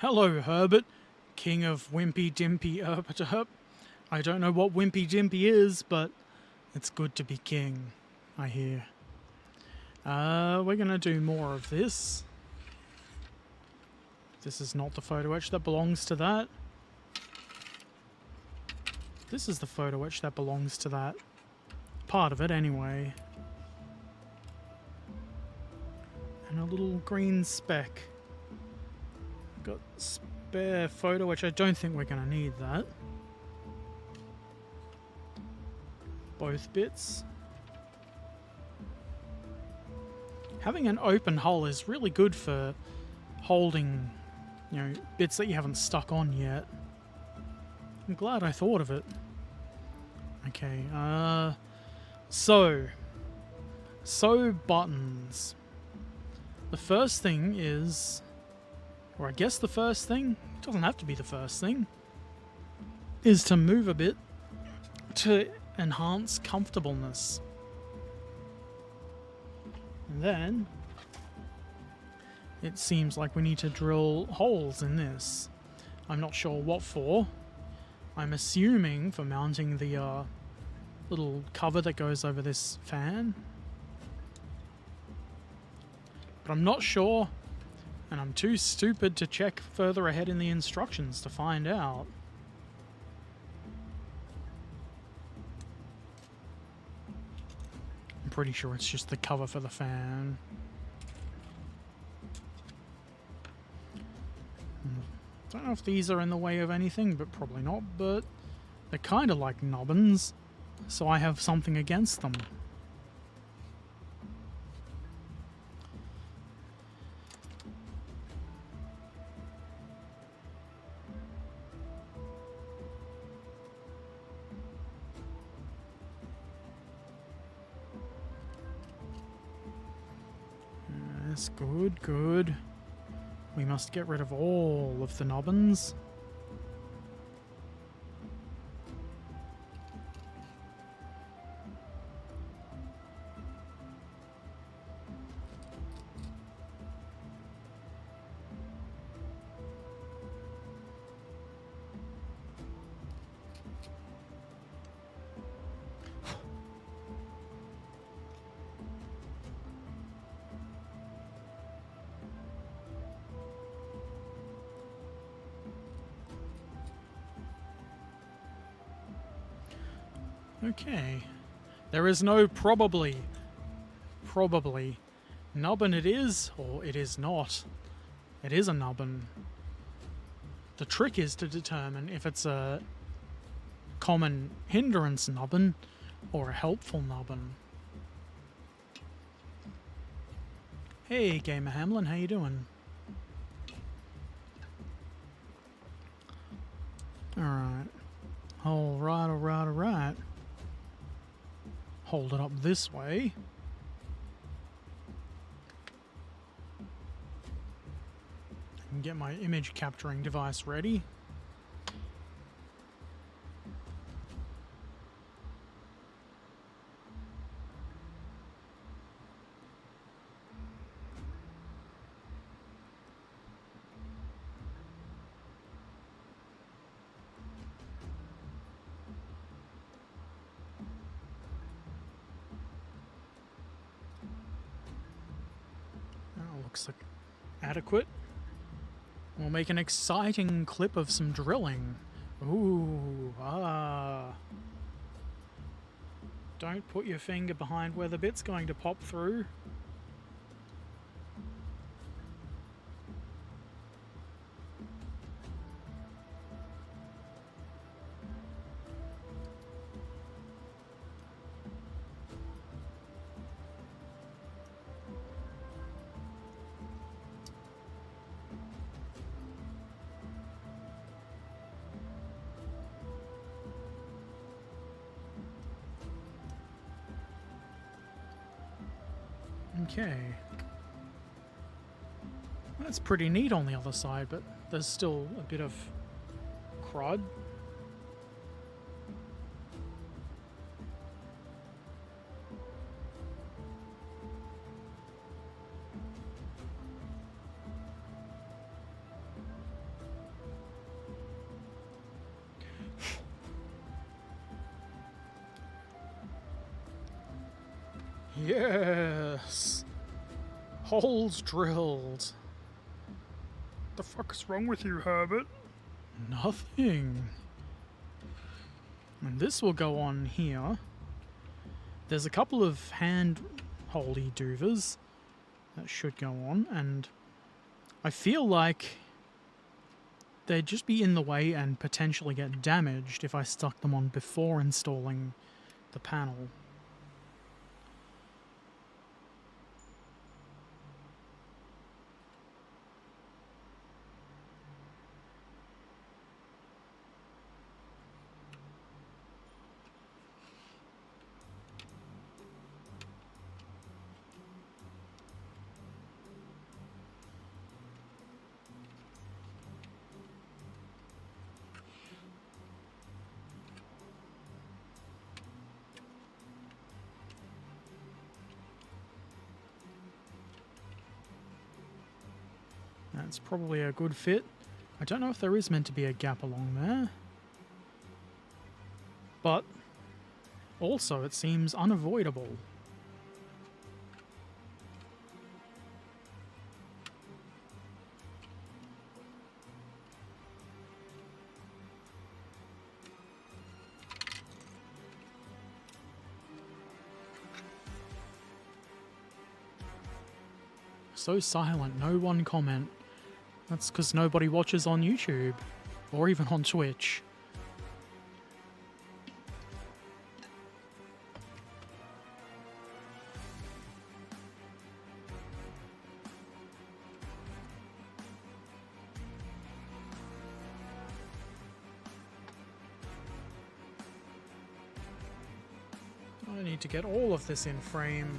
Hello, Herbert, king of Wimpy Dimpy Erpaderp. I don't know what Wimpy Dimpy is, but it's good to be king, I hear. We're gonna do more of this. This is not the photo etch that belongs to that. This is the photo etch that belongs to that. Part of it, anyway. And a little green speck. Got spare photo etch. I don't think we're gonna need that. Both bits. Having an open hull is really good for holding, bits that you haven't stuck on yet. I'm glad I thought of it. Okay, so buttons. The first thing is, or I guess the first thing, it doesn't have to be the first thing, is to move a bit to enhance comfortableness. And then it seems like we need to drill holes in this. I'm not sure what for. I'm assuming for mounting the little cover that goes over this fan. But I'm not sure, and I'm too stupid to check further ahead in the instructions to find out. I'm pretty sure it's just the cover for the fan. Don't know if these are in the way of anything, but probably not, but they're kind of like nubbins, so I have something against them. Yes, good, good. We must get rid of all of the nubbins. Okay. There is no probably. Probably. Nubbin it is, or it is not. It is a nubbin. The trick is to determine if it's a common hindrance nubbin or a helpful nubbin. Hey, Gamer Hamlin, how you doing? Alright. Alright, alright, alright. Hold it up this way. And get my image capturing device ready. Looks like adequate. We'll make an exciting clip of some drilling. Ooh, ah. Don't put your finger behind where the bit's going to pop through. Okay. That's pretty neat on the other side, but there's still a bit of crud. Yes! Holes drilled. The fuck is wrong with you, Herbert? Nothing. And this will go on here. There's a couple of hand-holdy doovers that should go on, and I feel like they'd just be in the way and potentially get damaged if I stuck them on before installing the panel. That's probably a good fit. I don't know if there is meant to be a gap along there. But also it seems unavoidable. So silent, no one comment. That's because nobody watches on YouTube, or even on Twitch. I need to get all of this in frame.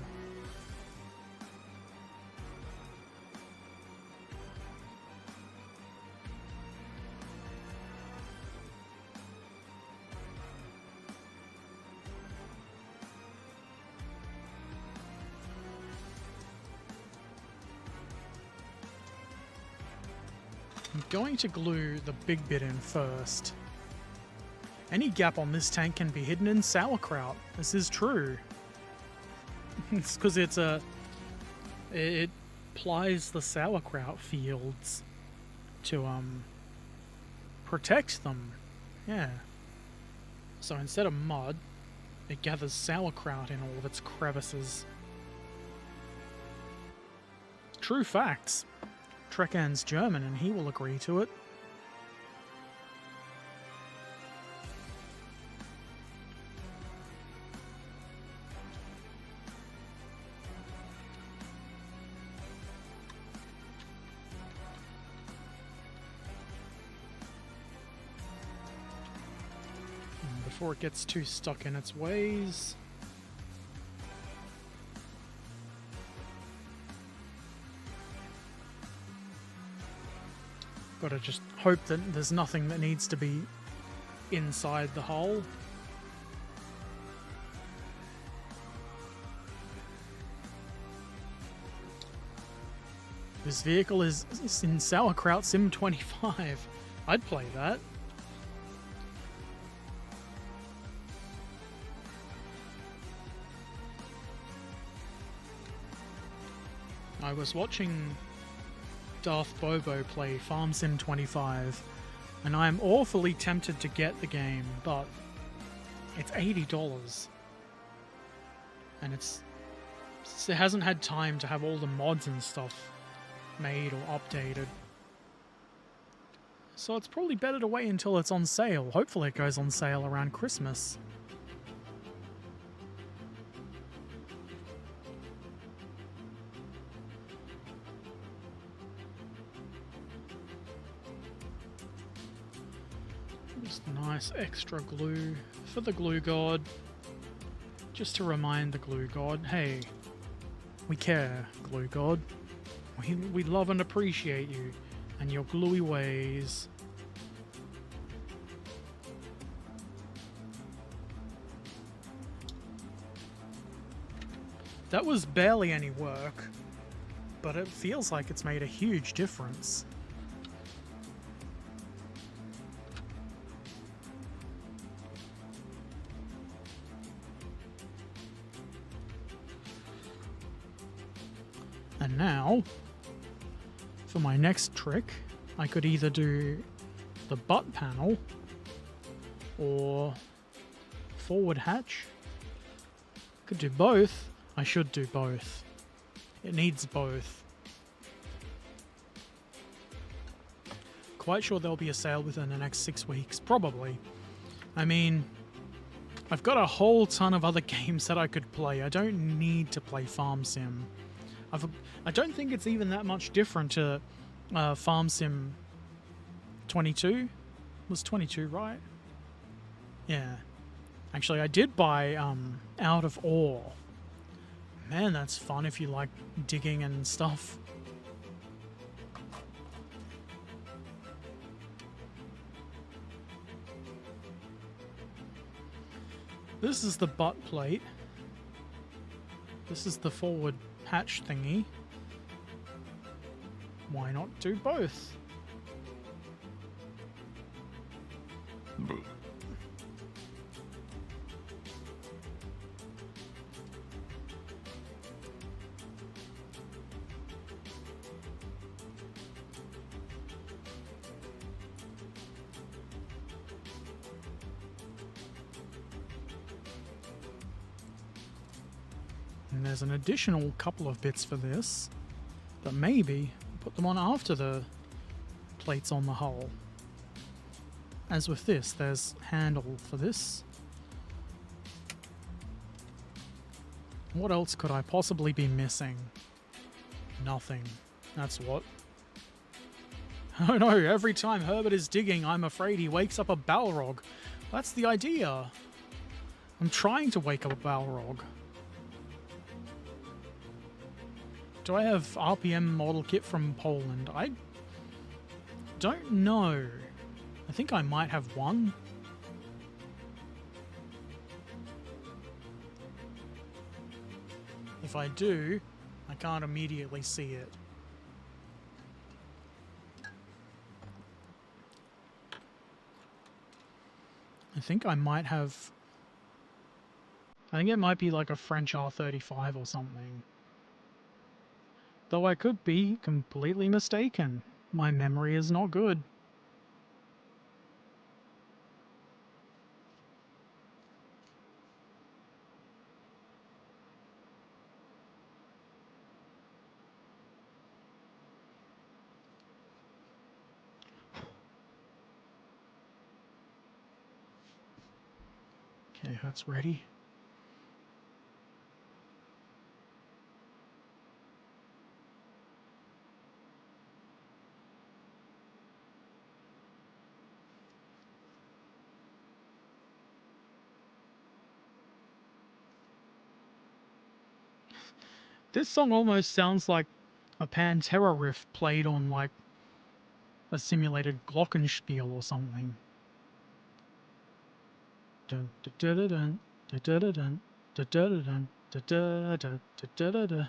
I'm going to glue the big bit in first. Any gap on this tank can be hidden in sauerkraut. This is true. It's because it plies the sauerkraut fields to protect them. Yeah. So instead of mud, it gathers sauerkraut in all of its crevices. True facts. Trekkan's German and he will agree to it. And before it gets too stuck in its ways, gotta just hope that there's nothing that needs to be inside the hole. This vehicle is in Sauerkraut Sim 25. I'd play that. I was watching Darth Bobo play Farm Sim 25, and I am awfully tempted to get the game, but it's $80, and it hasn't had time to have all the mods and stuff made or updated. So it's probably better to wait until it's on sale. Hopefully it goes on sale around Christmas. Just nice extra glue for the glue god. Just to remind the glue god, hey, we care, glue god. We love and appreciate you and your gluey ways. That was barely any work, but it feels like it's made a huge difference. And now, for my next trick, I could either do the butt panel or forward hatch. Could do both. I should do both. It needs both. Quite sure there'll be a sale within the next 6 weeks, probably. I mean, I've got a whole ton of other games that I could play. I don't need to play Farm Sim. I don't think it's even that much different to Farm Sim 22. Was 22 right? Yeah. Actually, I did buy Out of Ore. Man, that's fun if you like digging and stuff. This is the butt plate. This is the forward hatch thingy. Why not do both? And there's an additional couple of bits for this, but maybe put them on after the plates on the hull. As with this, there's handle for this. What else could I possibly be missing? Nothing. That's what. Oh no, every time Herbert is digging, I'm afraid he wakes up a Balrog. That's the idea. I'm trying to wake up a Balrog. Do I have RPM model kit from Poland? I don't know. I think I might have one. If I do, I can't immediately see it. I think I might have... I think it might be like a French R35 or something. Though I could be completely mistaken. My memory is not good. Okay, that's ready. This song almost sounds like a Pantera riff played on like a simulated glockenspiel or something. Dun, dun, dun, dun, dun, dun, dun, dun, dun, dun, dun, dun, dun.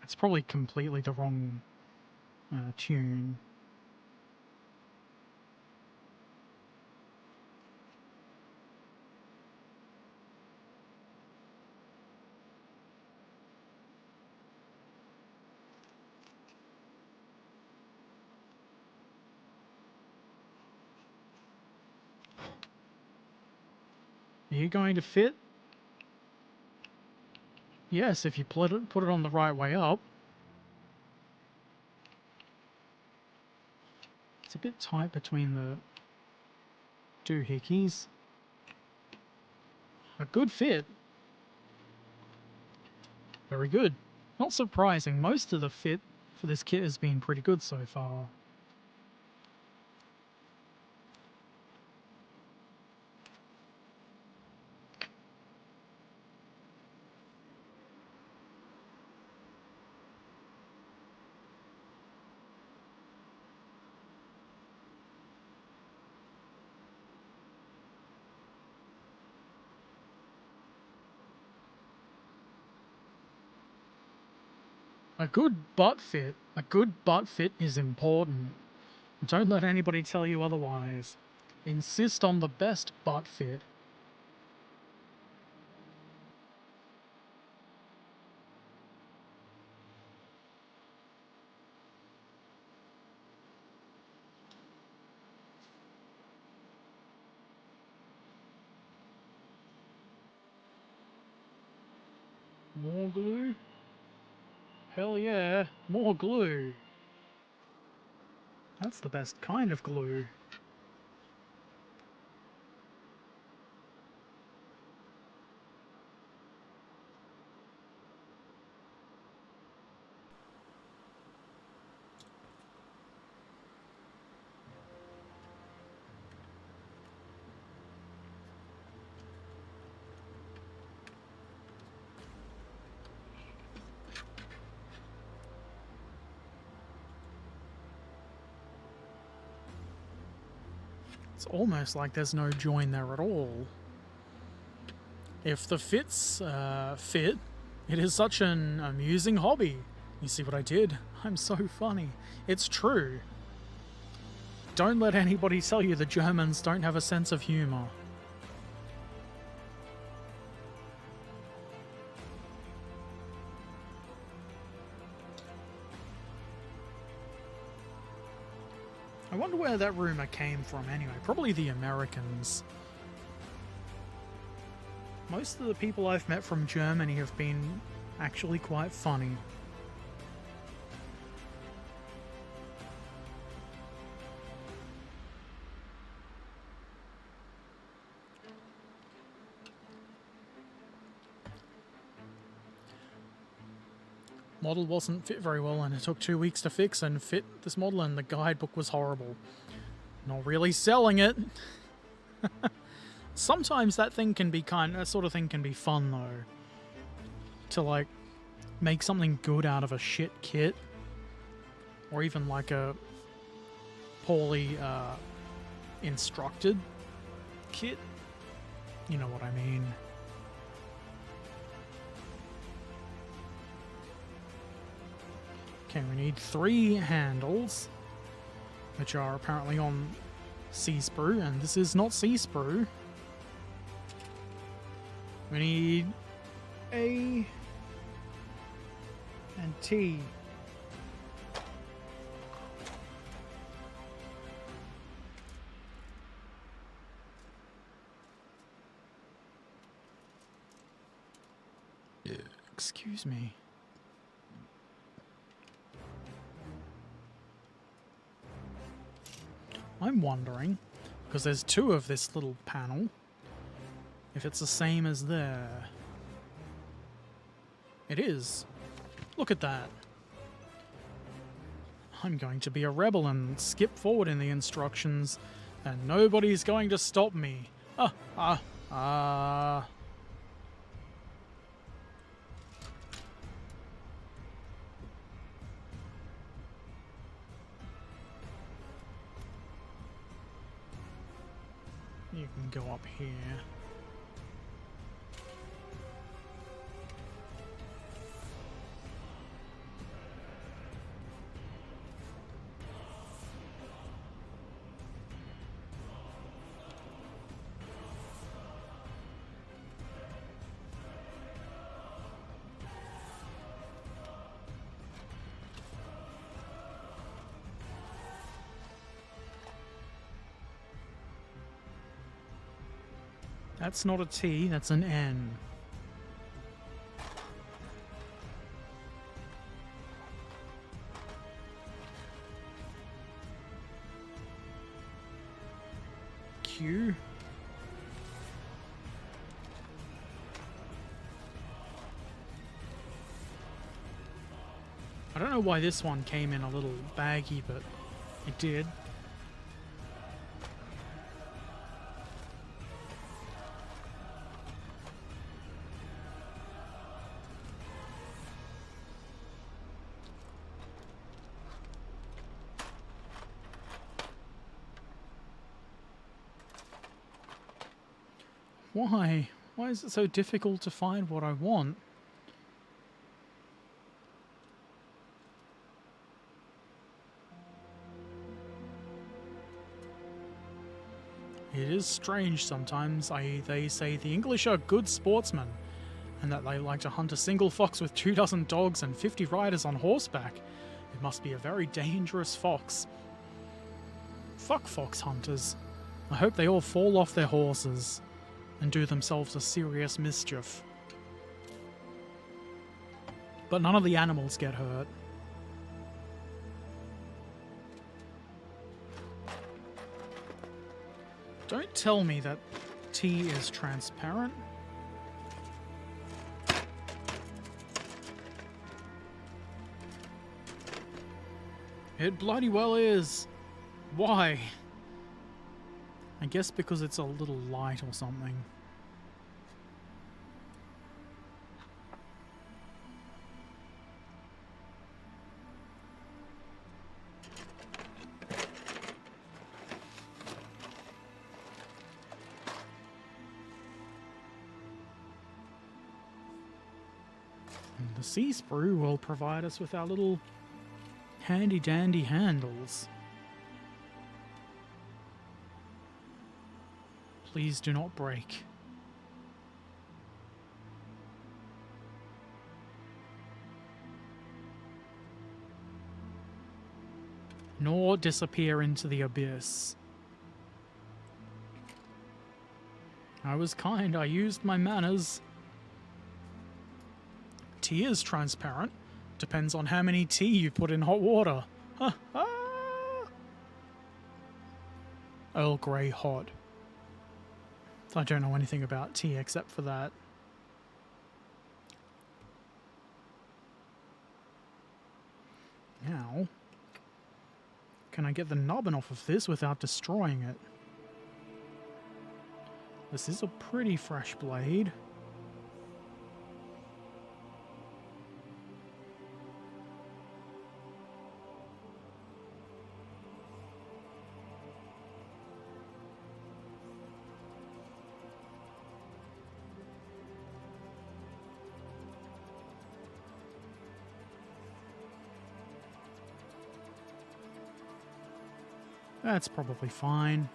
It's probably completely the wrong tune. Are you going to fit? Yes, if you put it on the right way up. It's a bit tight between the doohickeys. A good fit. Very good. Not surprising, most of the fit for this kit has been pretty good so far. A good butt fit is important. Don't let anybody tell you otherwise. Insist on the best butt fit. More glue? Hell yeah, more glue. That's the best kind of glue. It's almost like there's no join there at all. If the fits fit, it is such an amusing hobby. You see what I did? I'm so funny. It's true. Don't let anybody tell you the Germans don't have a sense of humor. I wonder where that rumor came from anyway. Probably the Americans. Most of the people I've met from Germany have been actually quite funny. Model wasn't fit very well and it took 2 weeks to fix and fit this model, and the guidebook was horrible. Not really selling it. Sometimes that sort of thing can be fun though. To like make something good out of a shit kit. Or even like a poorly instructed kit. You know what I mean. Okay, we need 3 handles, which are apparently on C-sprue, and this is not C-sprue. We need A and T. Excuse me. I'm wondering, because there's 2 of this little panel, if it's the same as there. It is. Look at that. I'm going to be a rebel and skip forward in the instructions, and nobody's going to stop me. You can go up here. That's not a T, that's an N. Q. I don't know why this one came in a little baggy, but it did. Why? Why is it so difficult to find what I want? It is strange sometimes. They say the English are good sportsmen, and that they like to hunt a single fox with 24 dogs and 50 riders on horseback. It must be a very dangerous fox. Fuck fox hunters. I hope they all fall off their horses and do themselves a serious mischief. But none of the animals get hurt. Don't tell me that tea is transparent. It bloody well is. Why? I guess because it's a little light or something. And the sea sprue will provide us with our little handy-dandy handles. Please do not break. Nor disappear into the abyss. I was kind, I used my manners. Tea is transparent. Depends on how many tea you put in hot water. Ha ha! Earl Grey hot. I don't know anything about tea except for that. Now, can I get the nubbin off of this without destroying it? This is a pretty fresh blade. That's probably fine.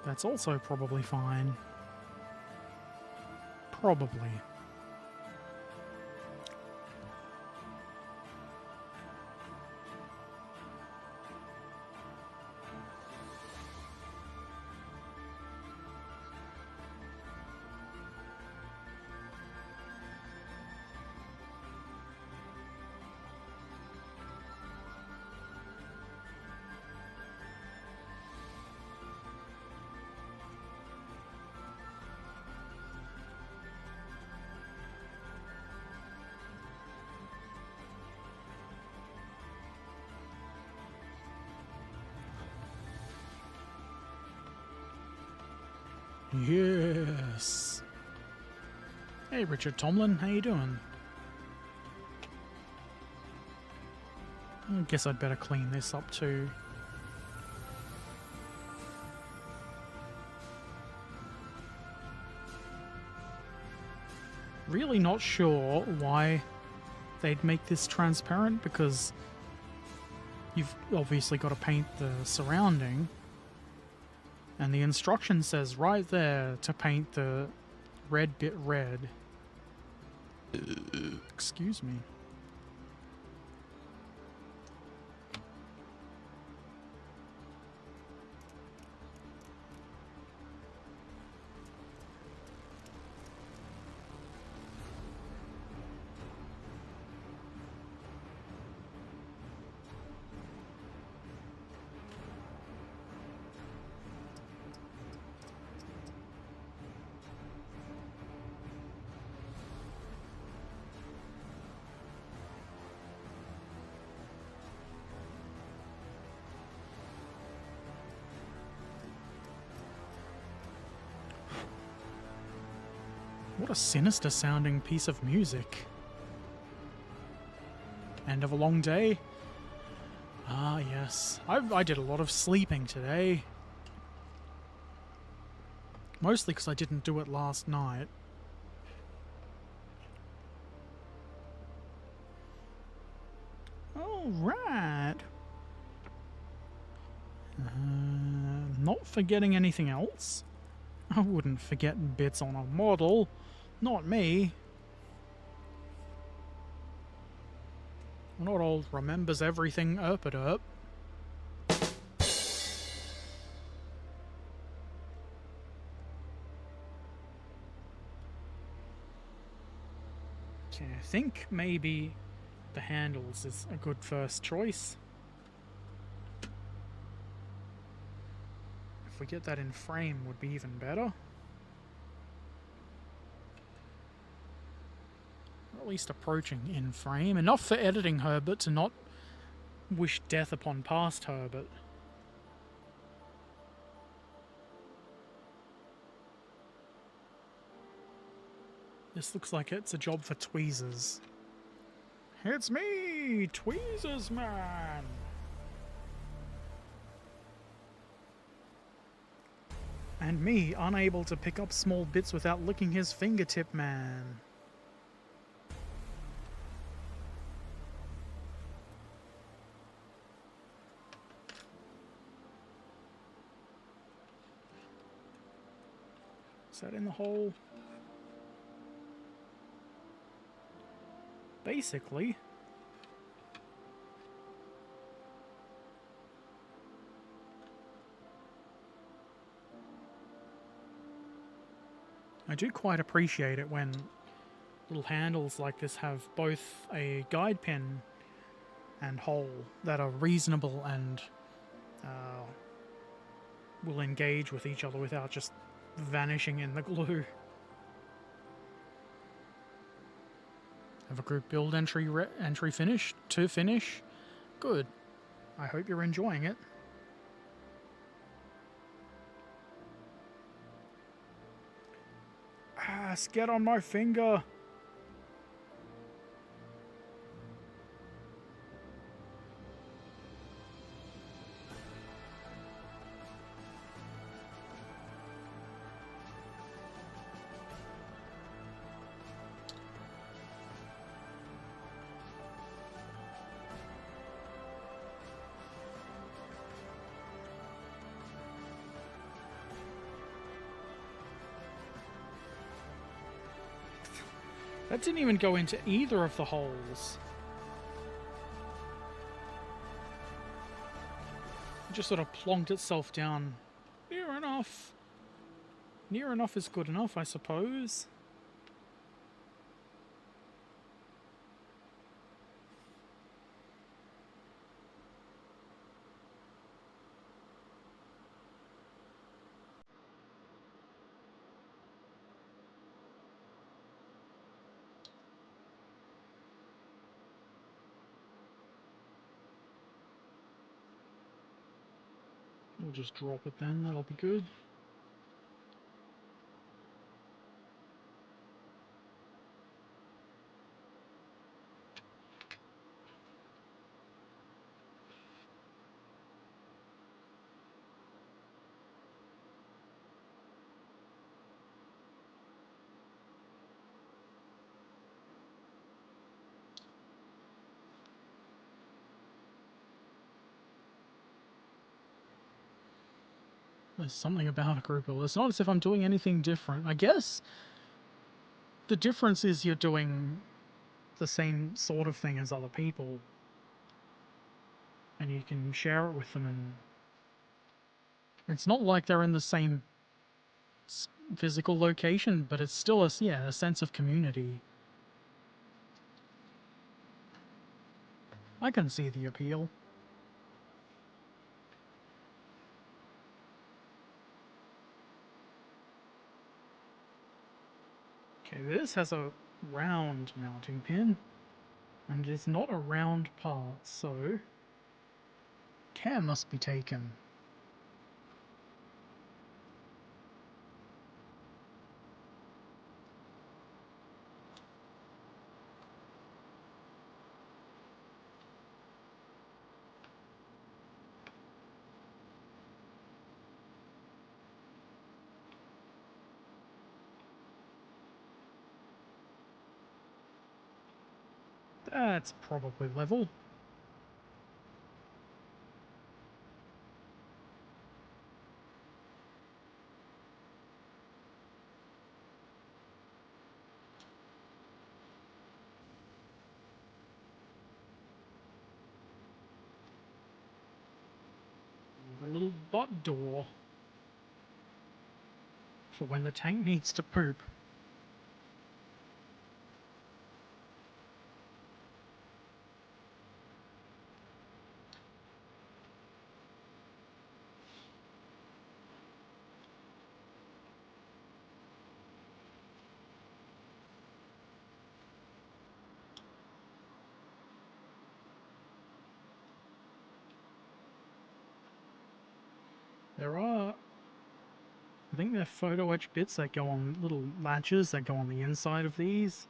That's also probably fine. Probably. Yes. Hey, Richard Tomlin, how you doing? I guess I'd better clean this up too. Really not sure why they'd make this transparent, because you've obviously got to paint the surrounding. And the instruction says right there to paint the red bit red. Excuse me. What a sinister sounding piece of music. End of a long day? Ah, yes. I did a lot of sleeping today. Mostly because I didn't do it last night. Alright. Not forgetting anything else. I wouldn't forget bits on a model. Not me. Not all remembers everything, Erpaderp. Okay, I think maybe the handles is a good first choice. If we get that in frame, would be even better. Or at least approaching in frame. Enough for editing Herbert to not wish death upon past Herbert. This looks like it's a job for Tweezers. It's me, Tweezers Man! And me, unable to pick up small bits without licking his fingertip man. Is that in the hole? Basically. I do quite appreciate it when little handles like this have both a guide pin and hole that are reasonable and will engage with each other without just vanishing in the glue. Have a group build entry finished to finish. Good. I hope you're enjoying it. Get on my finger. That didn't even go into either of the holes. It just sort of plonked itself down near enough. Near enough is good enough, I suppose. We'll just drop it then, that'll be good. There's something about a group build. It's not as if I'm doing anything different. I guess the difference is you're doing the same sort of thing as other people. And you can share it with them, and it's not like they're in the same physical location, but it's still a sense of community. I can see the appeal. Okay, this has a round mounting pin, and it is not a round part, so care must be taken. That's probably level. little butt door for when the tank needs to poop. There are, I think they're photo etch bits that go on little latches that go on the inside of these.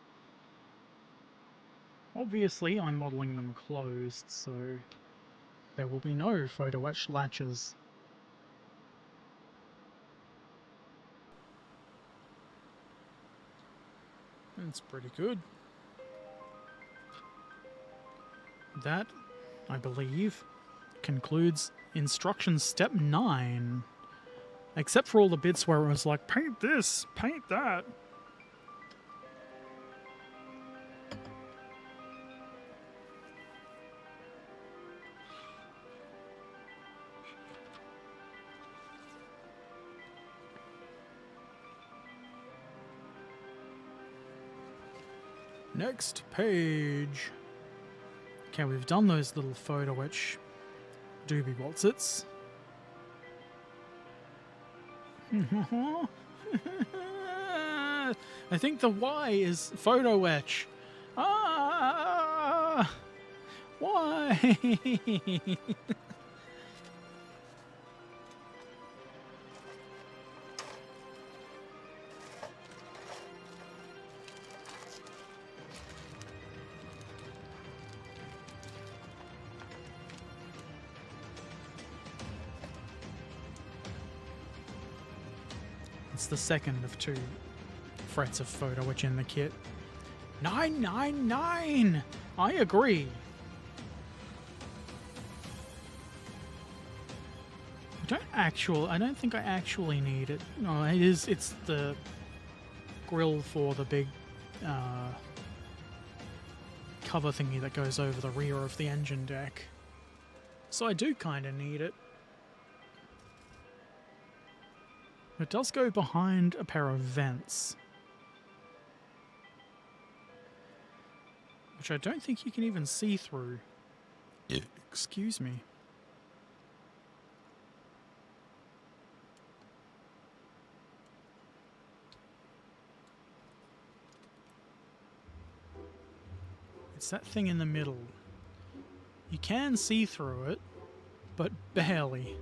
Obviously, I'm modeling them closed, so there will be no photo etch latches. It's pretty good. That, I believe, concludes instruction step 9. Except for all the bits where it was like, paint this, paint that. Next page. Okay, we've done those little photo etch doobie waltzits. I think the Y is photo etch. Ah, why? It's the second of 2 frets of photo etch in the kit. 999! I agree. I don't think I actually need it. No, it's the grill for the big cover thingy that goes over the rear of the engine deck. So I do kind of need it. It does go behind a pair of vents, which I don't think you can even see through. Excuse me. It's that thing in the middle. You can see through it, but barely.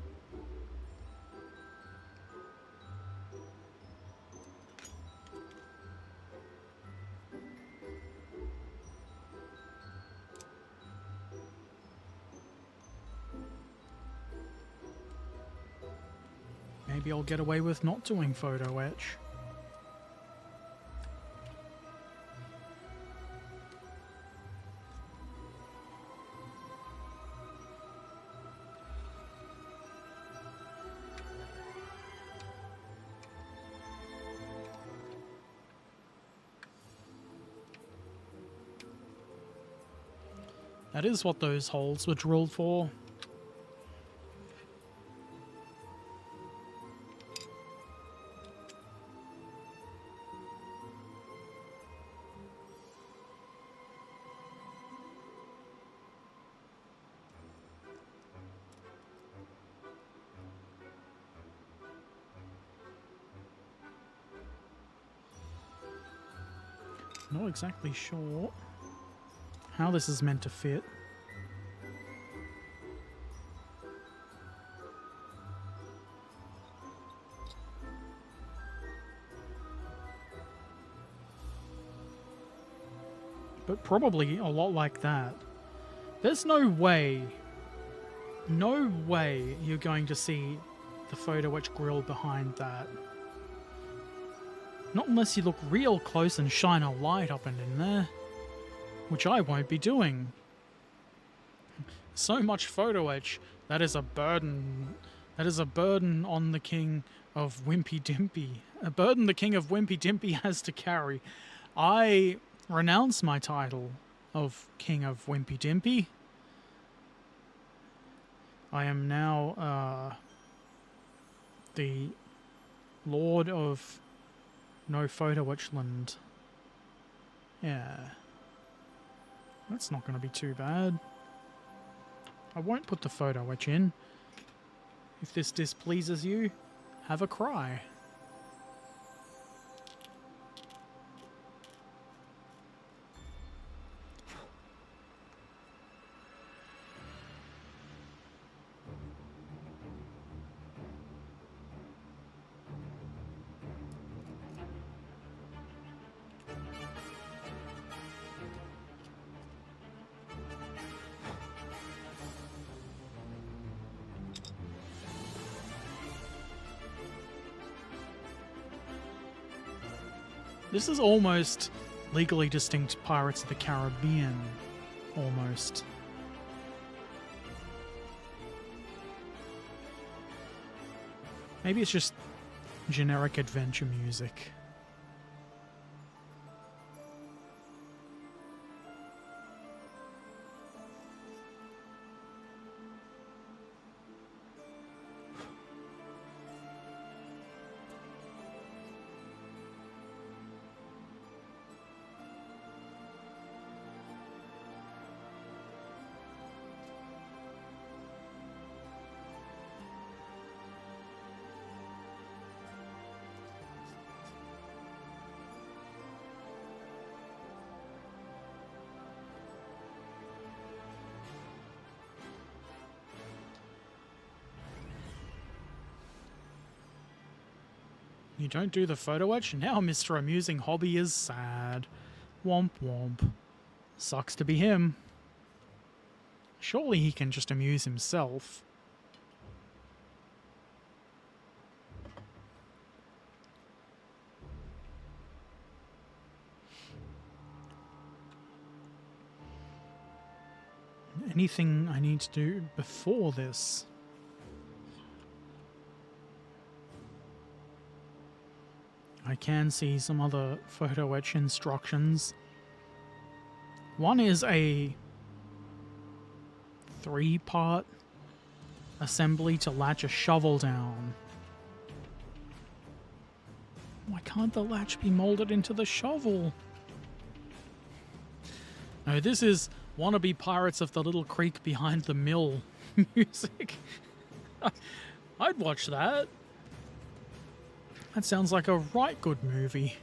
Maybe I'll get away with not doing photo etch. That is what those holes were drilled for. Not exactly sure how this is meant to fit. But probably a lot like that. There's no way you're going to see the photo etch grill behind that. Not unless you look real close and shine a light up and in there, which I won't be doing. So much photo etch, that is a burden. That is a burden on the king of Wimpy Dimpy. A burden the king of Wimpy Dimpy has to carry. I renounce my title of King of Wimpy Dimpy. I am now the Lord of Neubaufahrzeug. Yeah. That's not going to be too bad. I won't put the photo etch in. If this displeases you, have a cry. This is almost legally distinct Pirates of the Caribbean. Almost. Maybe it's just generic adventure music. You don't do the photo etch? Now Mr. Amusing Hobby is sad. Womp womp. Sucks to be him. Surely he can just amuse himself. Anything I need to do before this? I can see some other photo etch instructions. One is a 3-part assembly to latch a shovel down. Why can't the latch be molded into the shovel? No, this is wannabe Pirates of the Little Creek Behind the Mill music. I'd watch that. That sounds like a right good movie.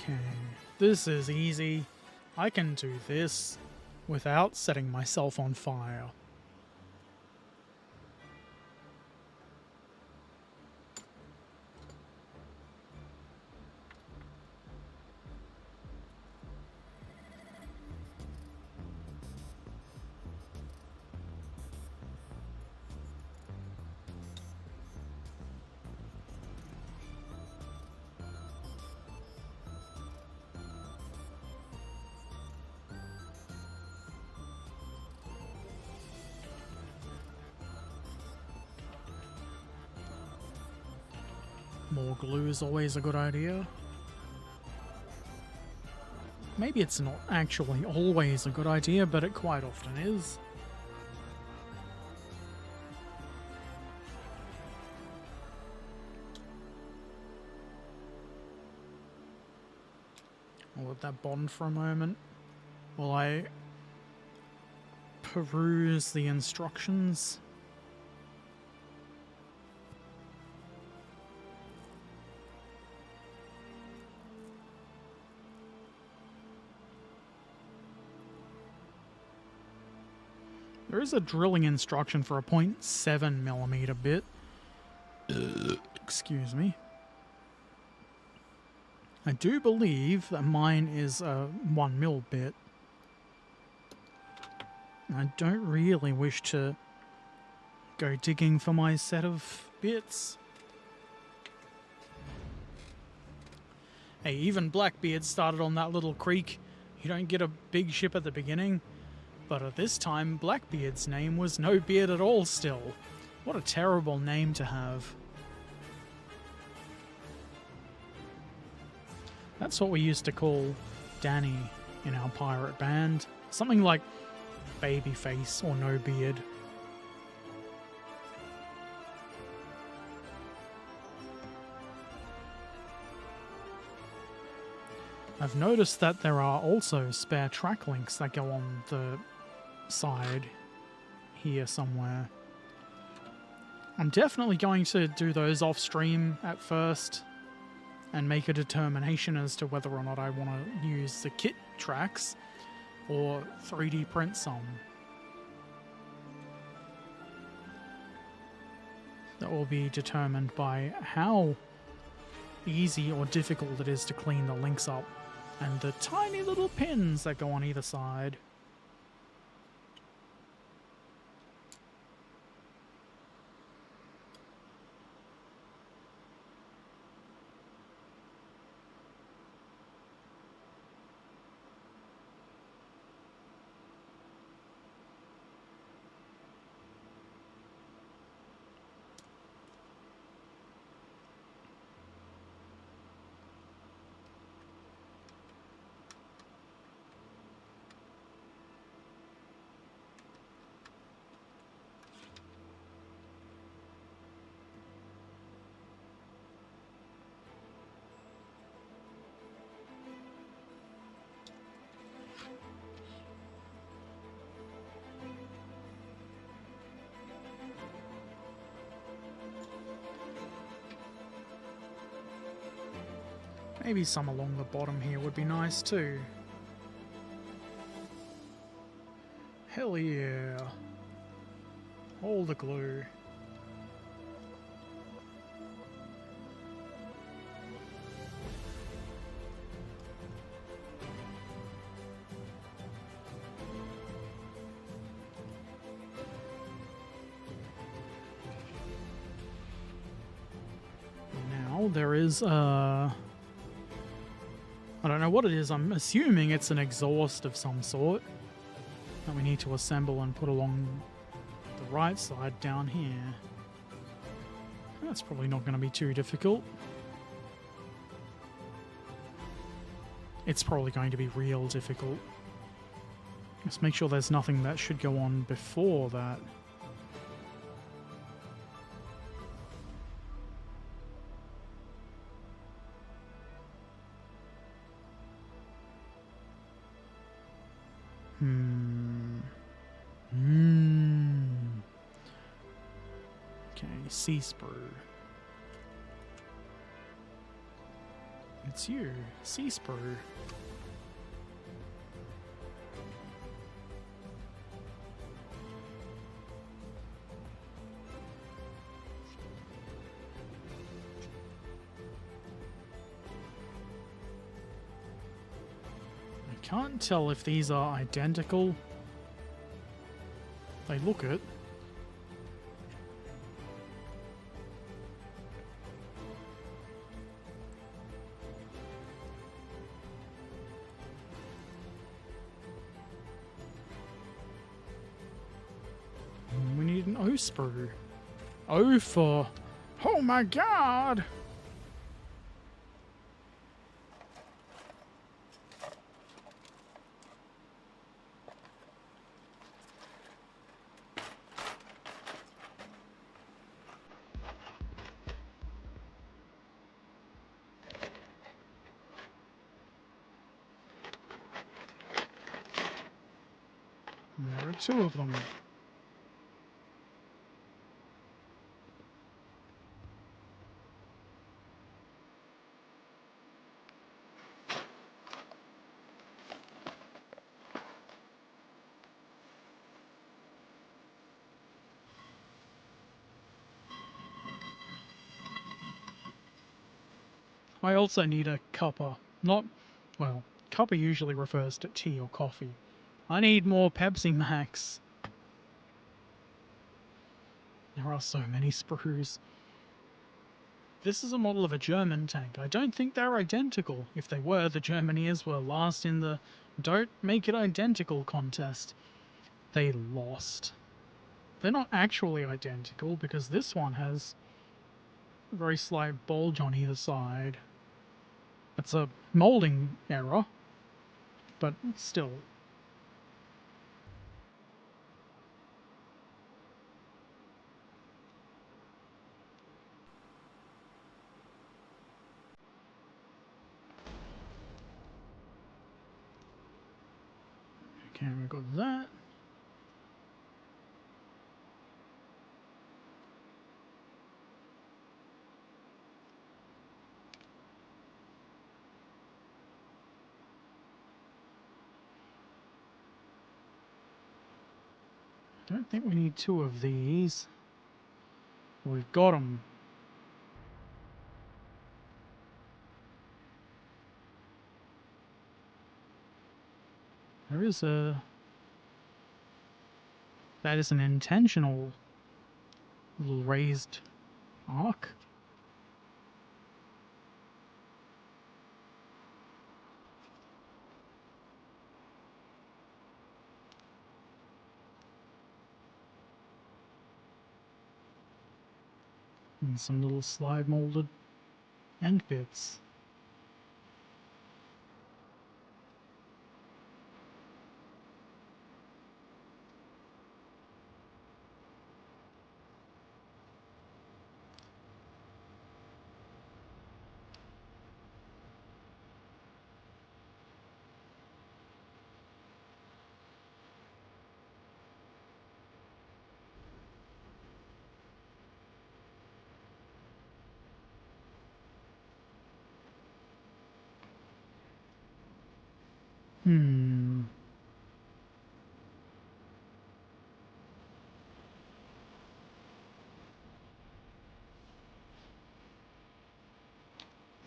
Okay, this is easy. I can do this without setting myself on fire. More glue is always a good idea. Maybe it's not actually always a good idea, but it quite often is. I'll let that bond for a moment while I peruse the instructions. There is a drilling instruction for a 0.7mm bit. Excuse me. I do believe that mine is a 1mm bit. I don't really wish to go digging for my set of bits. Hey, even Blackbeard started on that little creek. You don't get a big ship at the beginning, but at this time, Blackbeard's name was no beard at all still. What a terrible name to have. That's what we used to call Danny in our pirate band. Something like Babyface or No Beard. I've noticed that there are also spare track links that go on the side here somewhere. I'm definitely going to do those off stream at first and make a determination as to whether or not I want to use the kit tracks or 3D print some. That will be determined by how easy or difficult it is to clean the links up and the tiny little pins that go on either side. Maybe some along the bottom here would be nice too. Hell yeah. Hold the glue. Now there is I don't know what it is. I'm assuming it's an exhaust of some sort that we need to assemble and put along the right side down here. That's probably not going to be too difficult. It's probably going to be real difficult. Let's make sure there's nothing that should go on before that. Okay, sea sprue. It's you, sea sprue. I can't tell if these are identical. They look it. We need an O sprue. O for... Oh my god! There are two of them. I also need a cuppa. Well, cuppa usually refers to tea or coffee. I need more Pepsi Max. There are so many sprues. This is a model of a German tank. I don't think they're identical. If they were, the Germaniers were last in the don't make it identical contest. They lost. They're not actually identical because this one has a very slight bulge on either side. It's a molding error, but still. Okay, we got that. Don't think we need two of these. We've got them. There is a... That is an intentional little raised arc. And some little slide molded end bits.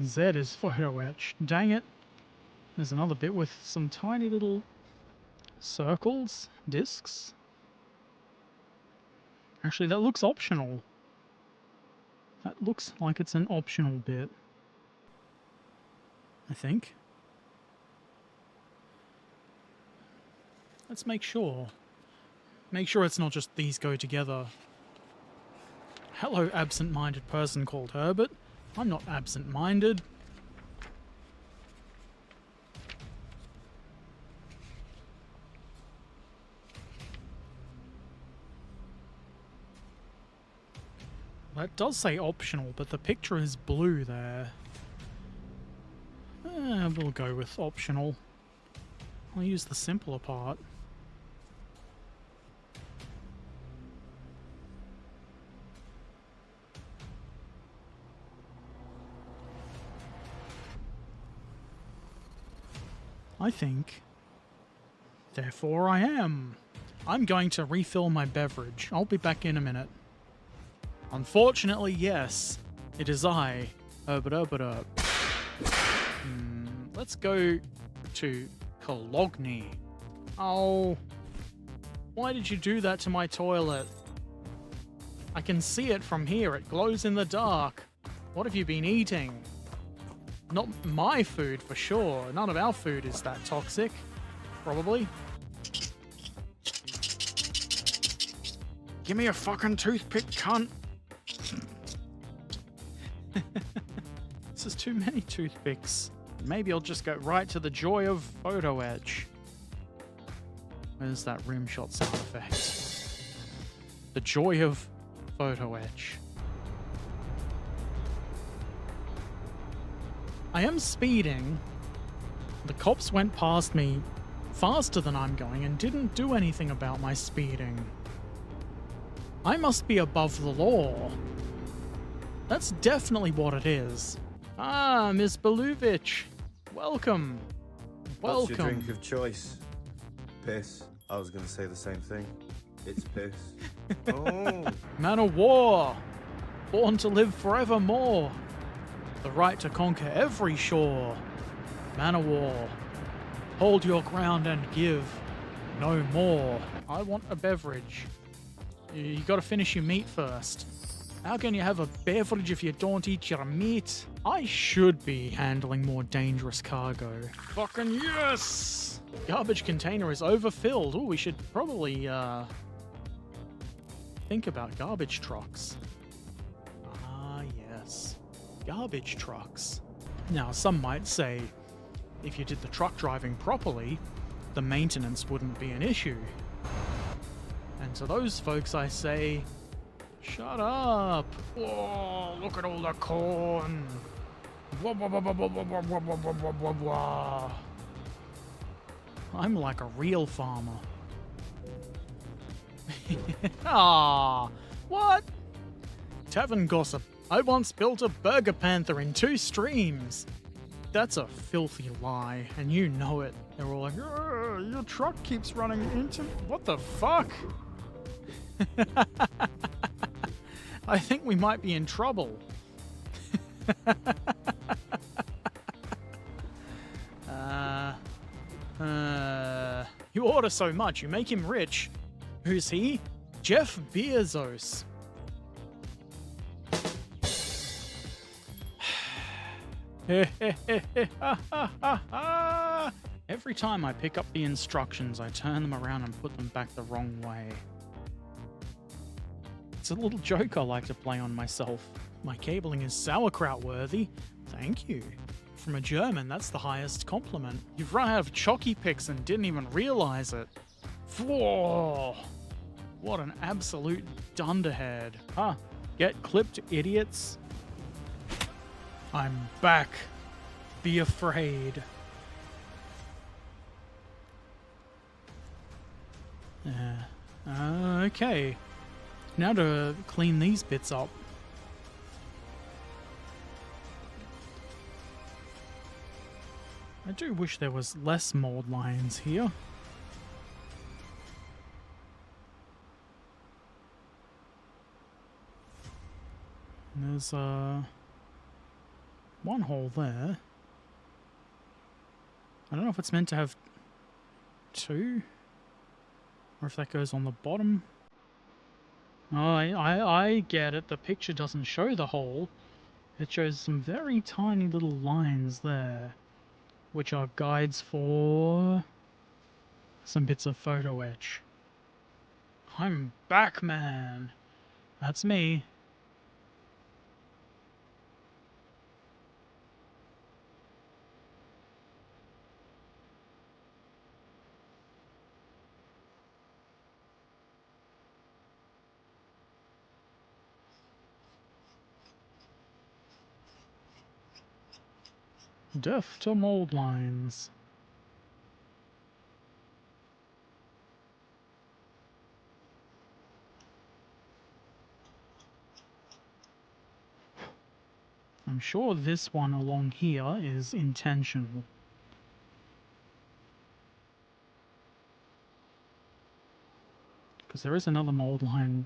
Z is photo etched. Dang it. There's another bit with some tiny little circles, discs. Actually, that looks optional. That looks like it's an optional bit. I think. Let's make sure. Make sure it's not just these go together. Hello, absent-minded person called Herbert. I'm not absent-minded. That does say optional, but the picture is blue there. We'll go with optional. I'll use the simpler part. I think. Therefore I am. I'm going to refill my beverage. I'll be back in a minute. Unfortunately, yes. It is I, Herbert Erpaderp. Let's go to Cologne. Oh. Why did you do that to my toilet? I can see it from here. It glows in the dark. What have you been eating? Not my food, for sure. None of our food is that toxic. Probably. Give me a fucking toothpick, cunt. This is too many toothpicks. Maybe I'll just go right to the joy of photo etch. Where's that rim shot sound effect? The joy of photo etch. I am speeding. The cops went past me faster than I'm going and didn't do anything about my speeding. I must be above the law. That's definitely what it is. Ah, Miss Beluvich. Welcome. Welcome. What's your drink of choice? Piss. I was going to say the same thing. It's piss. Oh. Man of war. Born to live forevermore. The right to conquer every shore. Man of war. Hold your ground and give no more. I want a beverage. You gotta finish your meat first. How can you have a beverage if you don't eat your meat? I should be handling more dangerous cargo. Fucking yes! Garbage container is overfilled. Oh, we should probably, think about garbage trucks. Ah, yes. Garbage trucks. Now, some might say, if you did the truck driving properly, the maintenance wouldn't be an issue. And to those folks I say, shut up! Whoa, look at all the corn! Wah, wah, wah, wah, wah, wah, wah, wah, wah, wah, wah, wah. I'm like a real farmer. Ah, what? Tavern gossip. I once built a burger panther in 2 streams. That's a filthy lie, and you know it. They're all like, your truck keeps running into... What the fuck? I think we might be in trouble. You order so much, you make him rich. Who's he? Jeff Bezos. Every time I pick up the instructions, I turn them around and put them back the wrong way. It's a little joke I like to play on myself. My cabling is sauerkraut worthy. Thank you. From a German, that's the highest compliment. You've run out of chalky picks and didn't even realize it. Whoa! What an absolute dunderhead. Huh. Get clipped, idiots. I'm back. Be afraid. Okay. Now to clean these bits up. I do wish there was less mold lines here. There's one hole there. I don't know if it's meant to have 2, or if that goes on the bottom. Oh, I get it. The picture doesn't show the hole. It shows some very tiny little lines there, which are guides for some bits of photo etch. I'm back, man. That's me. Death to mold lines. I'm sure this one along here is intentional. Because there is another mold line,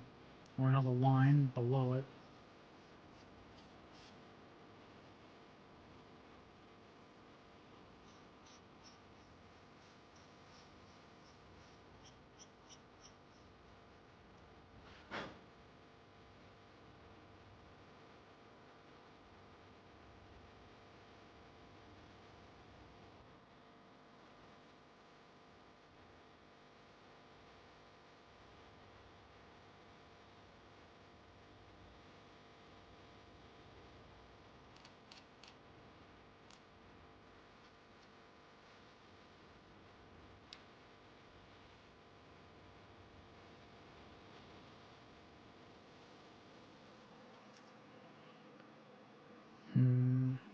or another line below it.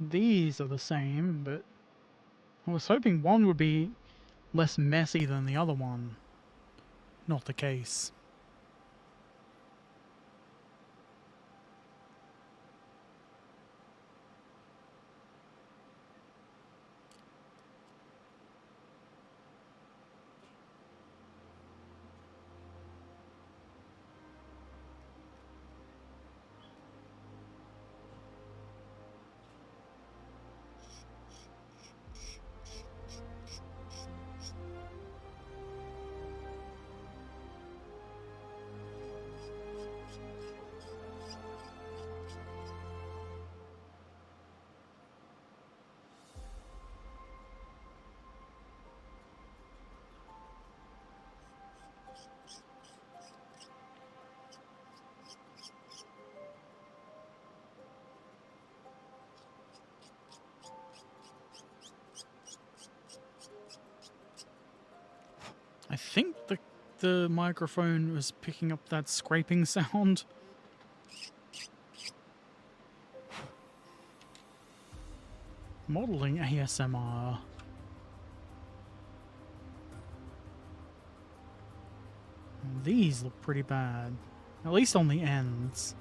These are the same, but I was hoping one would be less messy than the other one. Not the case. I think the microphone was picking up that scraping sound. Modeling ASMR. These look pretty bad. At least on the ends.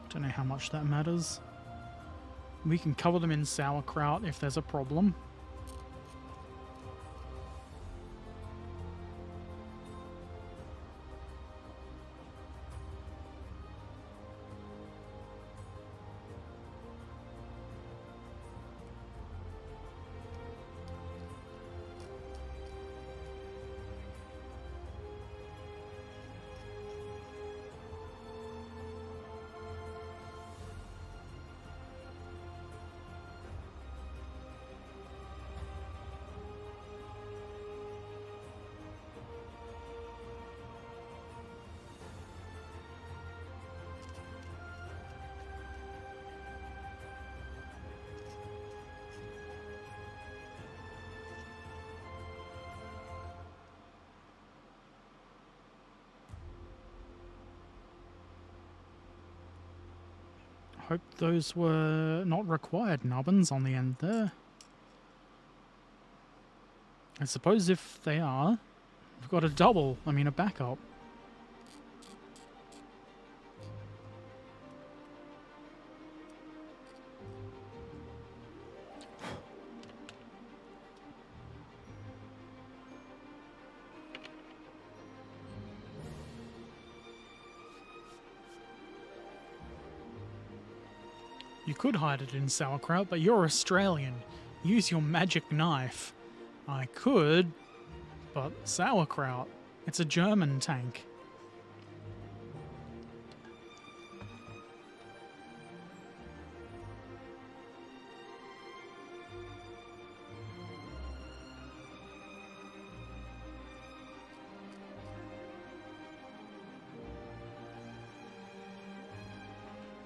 Don't know how much that matters. We can cover them in sauerkraut if there's a problem. Hope those were not required nubbins on the end there. I suppose if they are, we've got a backup. You could hide it in sauerkraut, but you're Australian. Use your magic knife. I could, but sauerkraut. It's a German tank.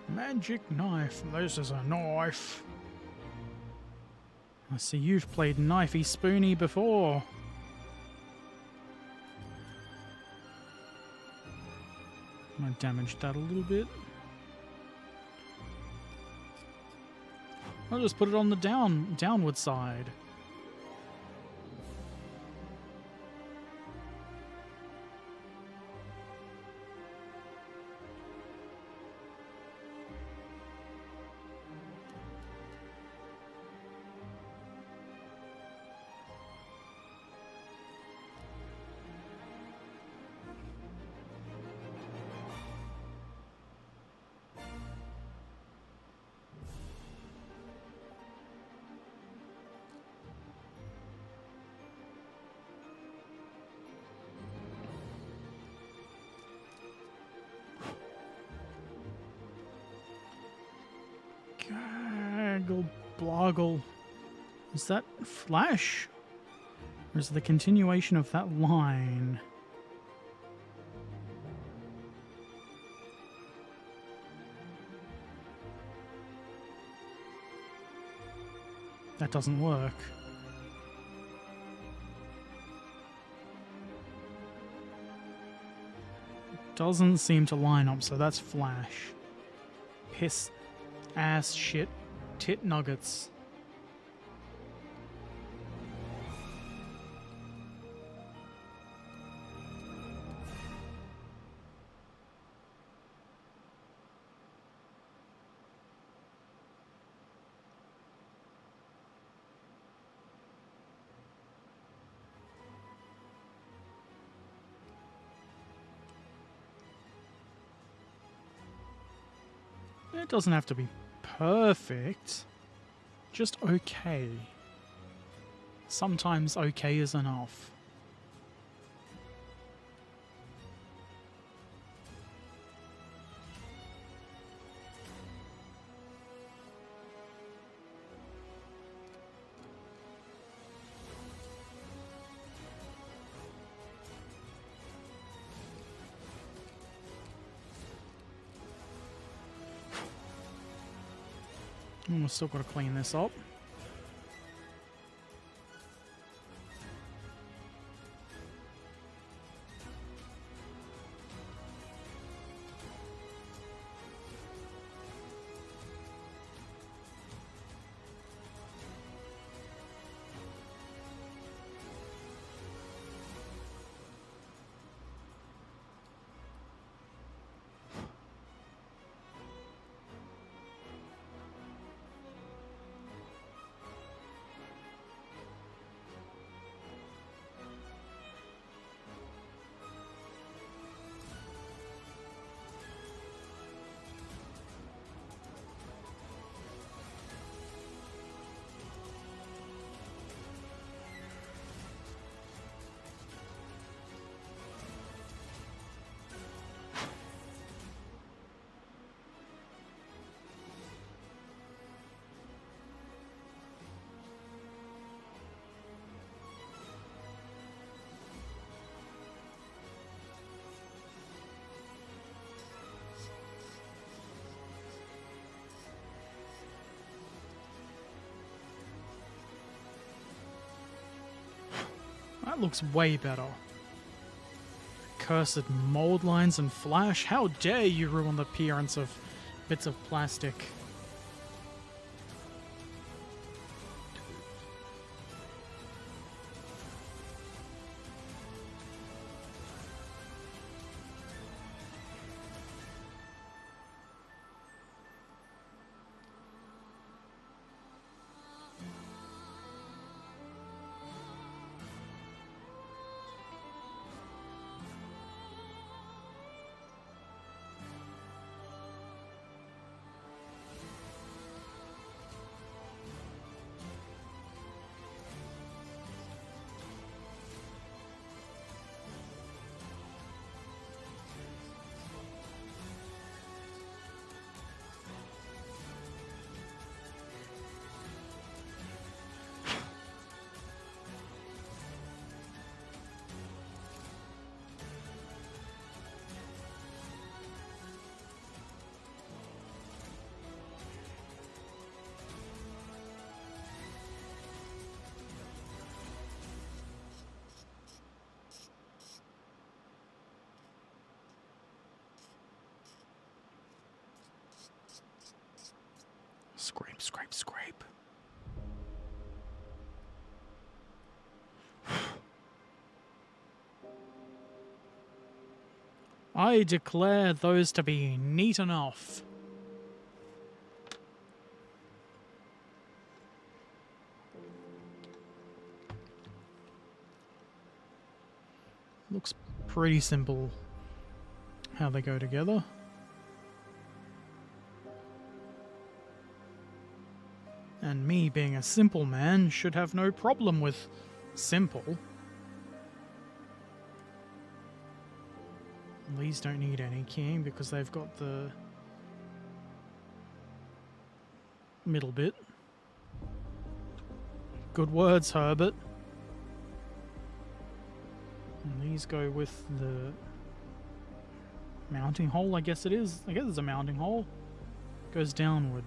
Magic knife. This is a knife. I see you've played Knifey Spoony before. I'm gonna damage that a little bit. I'll just put it on the downward side. Gaggle bloggle. Is that Flash? Or is it the continuation of that line? That doesn't work. Doesn't seem to line up, so that's Flash. Piss, ass, shit, tit nuggets. It doesn't have to be perfect, just okay. Sometimes okay is enough. We've still got to clean this up. That looks way better. Cursed mold lines and flash. How dare you ruin the appearance of bits of plastic. Scrape, scrape, scrape. I declare those to be neat enough. Looks pretty simple how they go together. And me being a simple man should have no problem with simple. These don't need any keying because they've got the middle bit. Good words, Herbert. And these go with the mounting hole, I guess it is. I guess it's a mounting hole. Goes downward.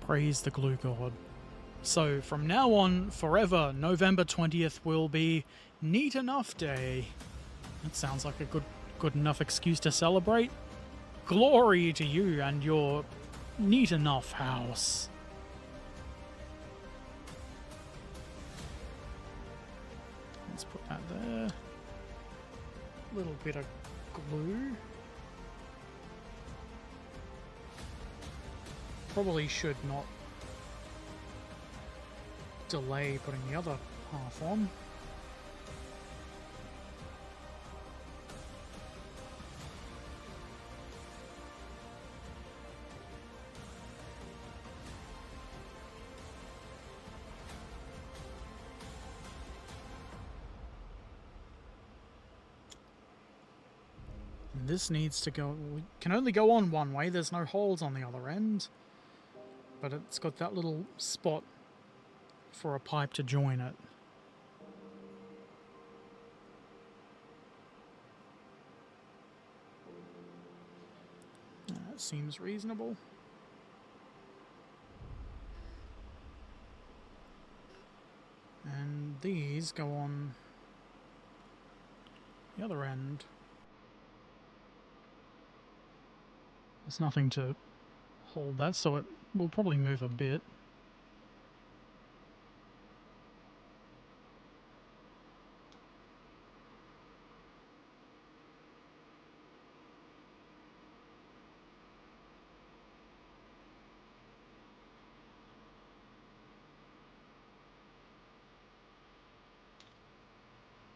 Praise the glue god. So from now on, forever, November 20th will be Neat Enough Day. That sounds like a good enough excuse to celebrate. Glory to you and your neat enough house. Let's put that there. A little bit of glue. Probably should not delay putting the other half on. And this needs to go, we can only go on one way, there's no holes on the other end. But it's got that little spot for a pipe to join it. That seems reasonable. And these go on the other end. There's nothing to hold that, so it will probably move a bit.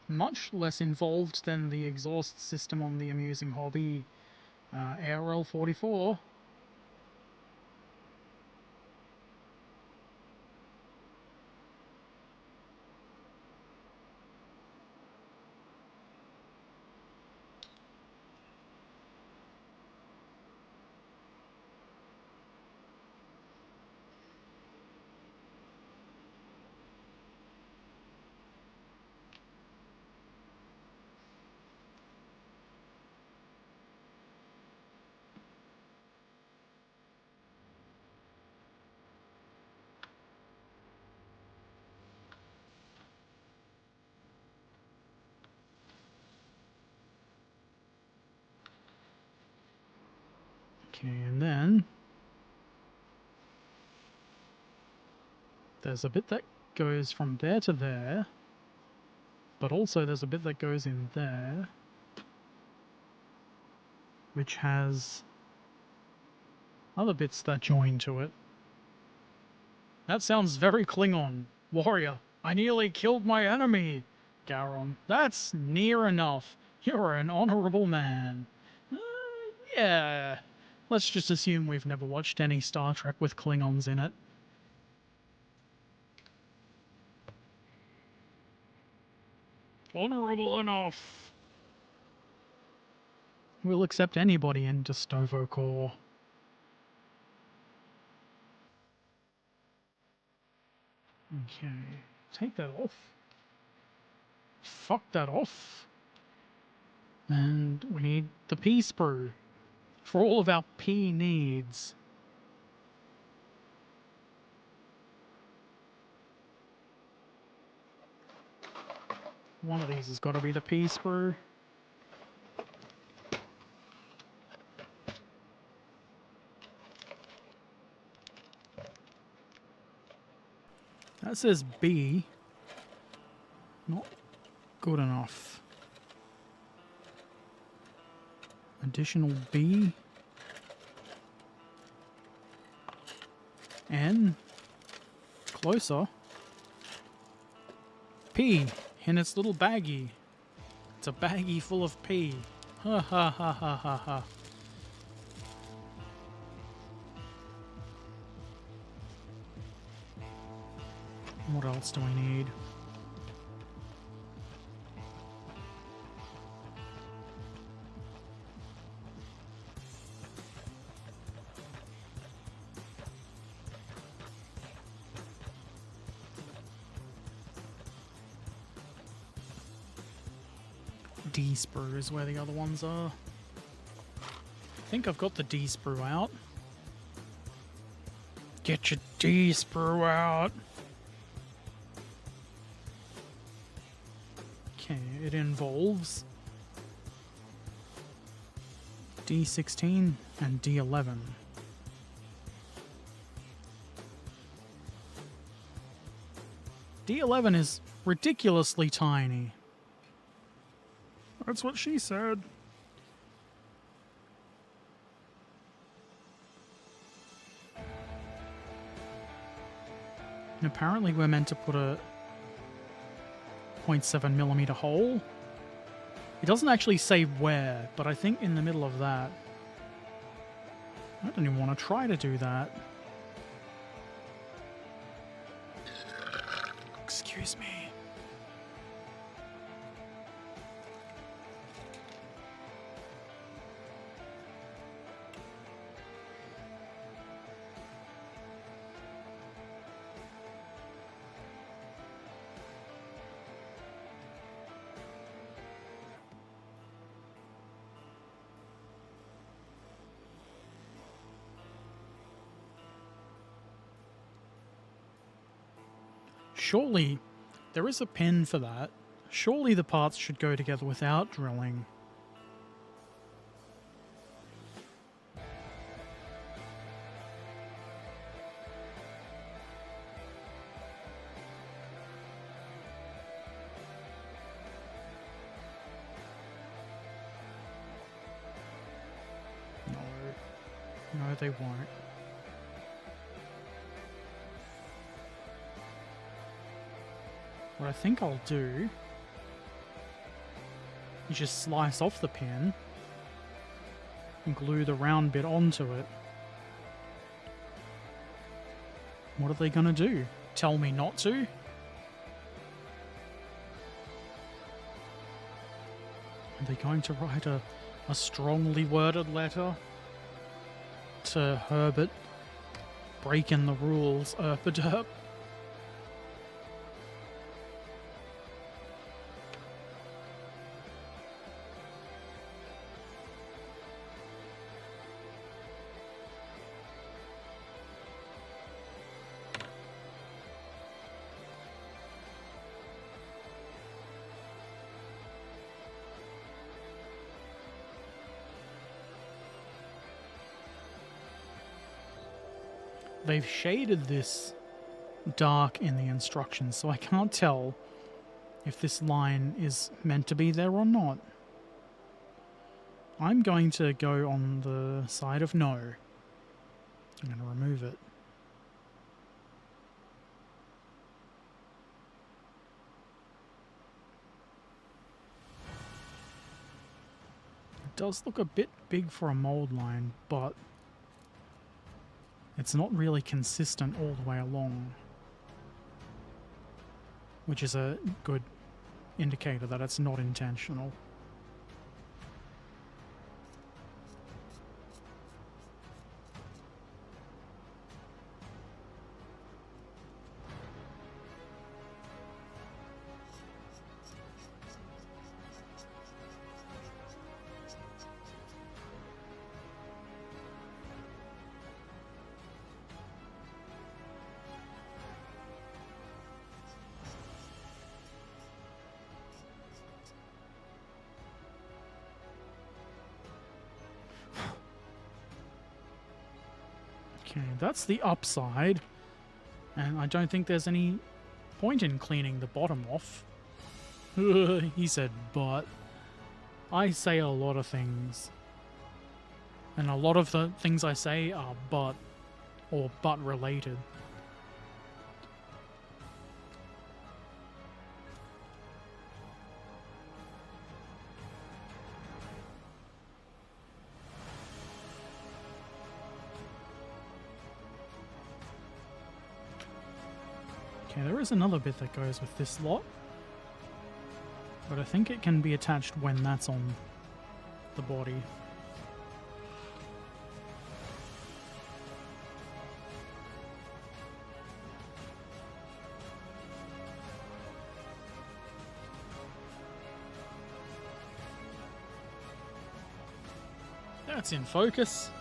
Much less involved than the exhaust system on the Amusing Hobby ARL 44. Okay, and then there's a bit that goes from there to there, but also there's a bit that goes in there, which has other bits that join to it. That sounds very Klingon. Warrior, I nearly killed my enemy. Garon, that's near enough. You're an honorable man. Yeah. Let's just assume we've never watched any Star Trek with Klingons in it. Honorable enough. We'll accept anybody into Stovo Corps. Okay, take that off. Fuck that off. And we need the pea sprue for all of our pea needs. One of these has got to be the pea sprue. That says B. Not good enough. Additional B. N. Closer. P in its little baggie. It's a baggie full of P. Ha ha ha ha ha ha. What else do we need? D sprue is where the other ones are. I think I've got the D sprue out. Get your D sprue out. Okay, it involves D16 and D11. D11 is ridiculously tiny. That's what she said. And apparently we're meant to put a 0.7mm hole. It doesn't actually say where, but I think in the middle of that. I don't even want to try to do that. Excuse me. Surely there is a pin for that. Surely the parts should go together without drilling. No, they won't. What I think I'll do is just slice off the pin and glue the round bit onto it. What are they going to do? Tell me not to? Are they going to write a strongly worded letter to Herbert breaking the rules, Erpaderp? they've shaded this dark in the instructions, so I can't tell if this line is meant to be there or not. I'm going to go on the side of no. I'm going to remove it. It does look a bit big for a mold line, but it's not really consistent all the way along, which is a good indicator that it's not intentional. Okay, that's the upside, and I don't think there's any point in cleaning the bottom off. He said, but I say a lot of things, and a lot of the things I say are but or but related. Okay, there is another bit that goes with this lot, but I think it can be attached when that's on the body. That's in focus.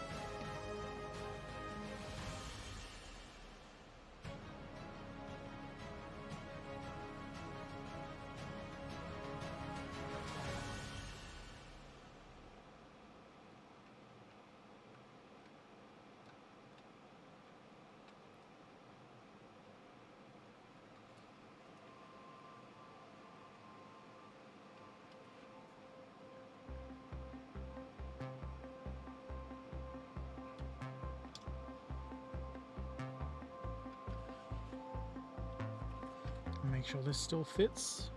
Make sure this still fits.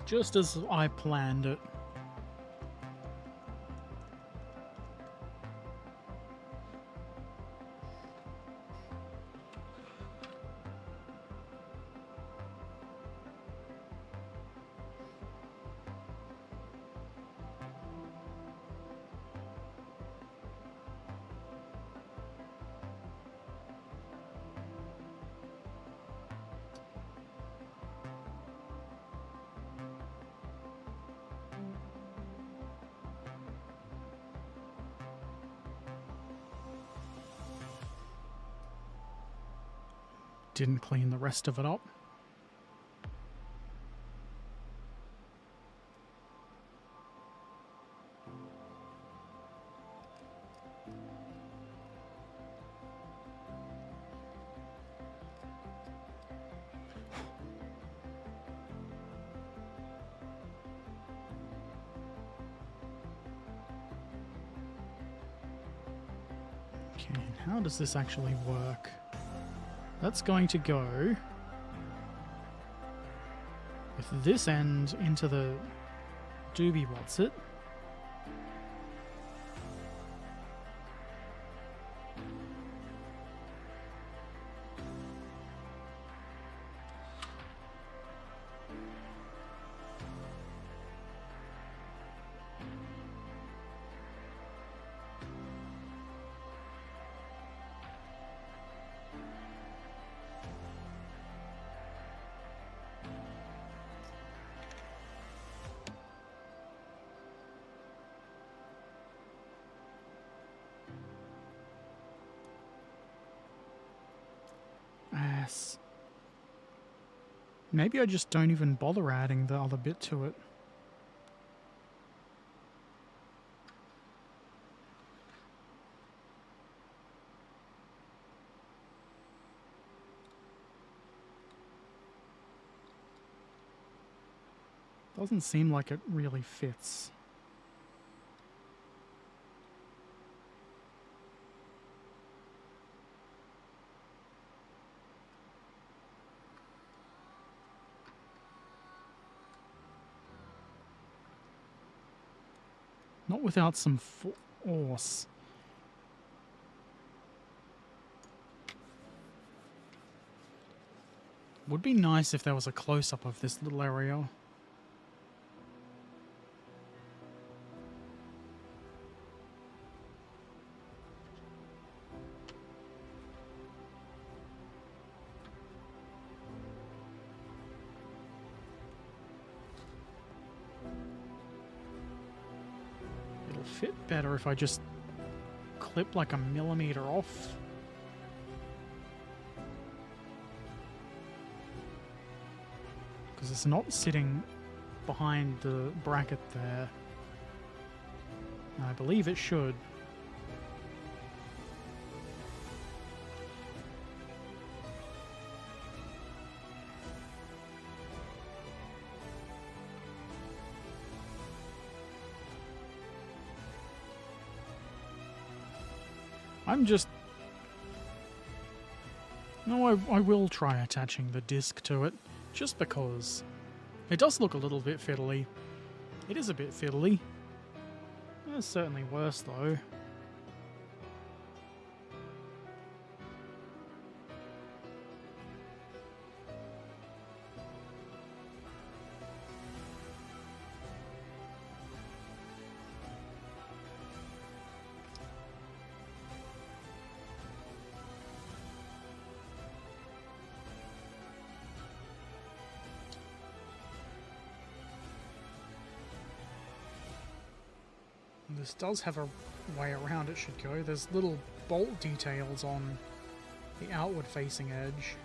Just as I planned it. Didn't clean the rest of it up. Okay, and how does this actually work? That's going to go with this end into the doobie what's it. Maybe I just don't even bother adding the other bit to it. Doesn't seem like it really fits. Not without some force. Would be nice if there was a close-up of this little area. It'll fit better if I just clip like a millimeter off. Because it's not sitting behind the bracket there. And I believe it should. I'm just... No, I will try attaching the disc to it, just because. It does look a little bit fiddly. It is a bit fiddly. It's certainly worse, though. This does have a way around it should go. There's little bolt details on the outward facing edge.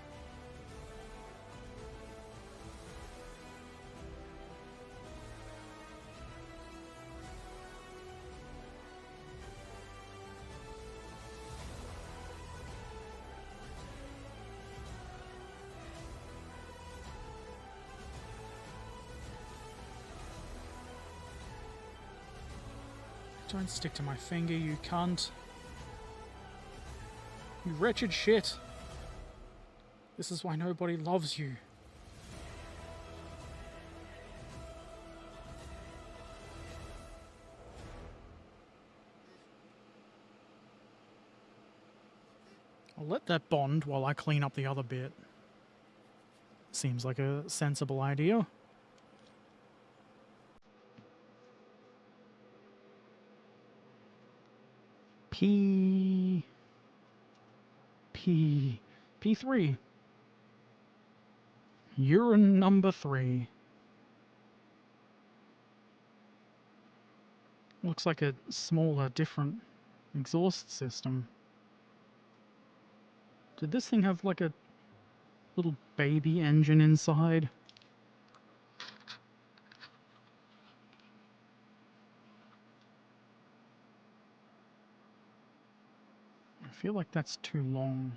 Don't stick to my finger, you cunt. You wretched shit. This is why nobody loves you. I'll let that bond while I clean up the other bit. Seems like a sensible idea. P3. Urine number 3. Looks like a smaller, different exhaust system. Did this thing have like a little baby engine inside? I feel like that's too long.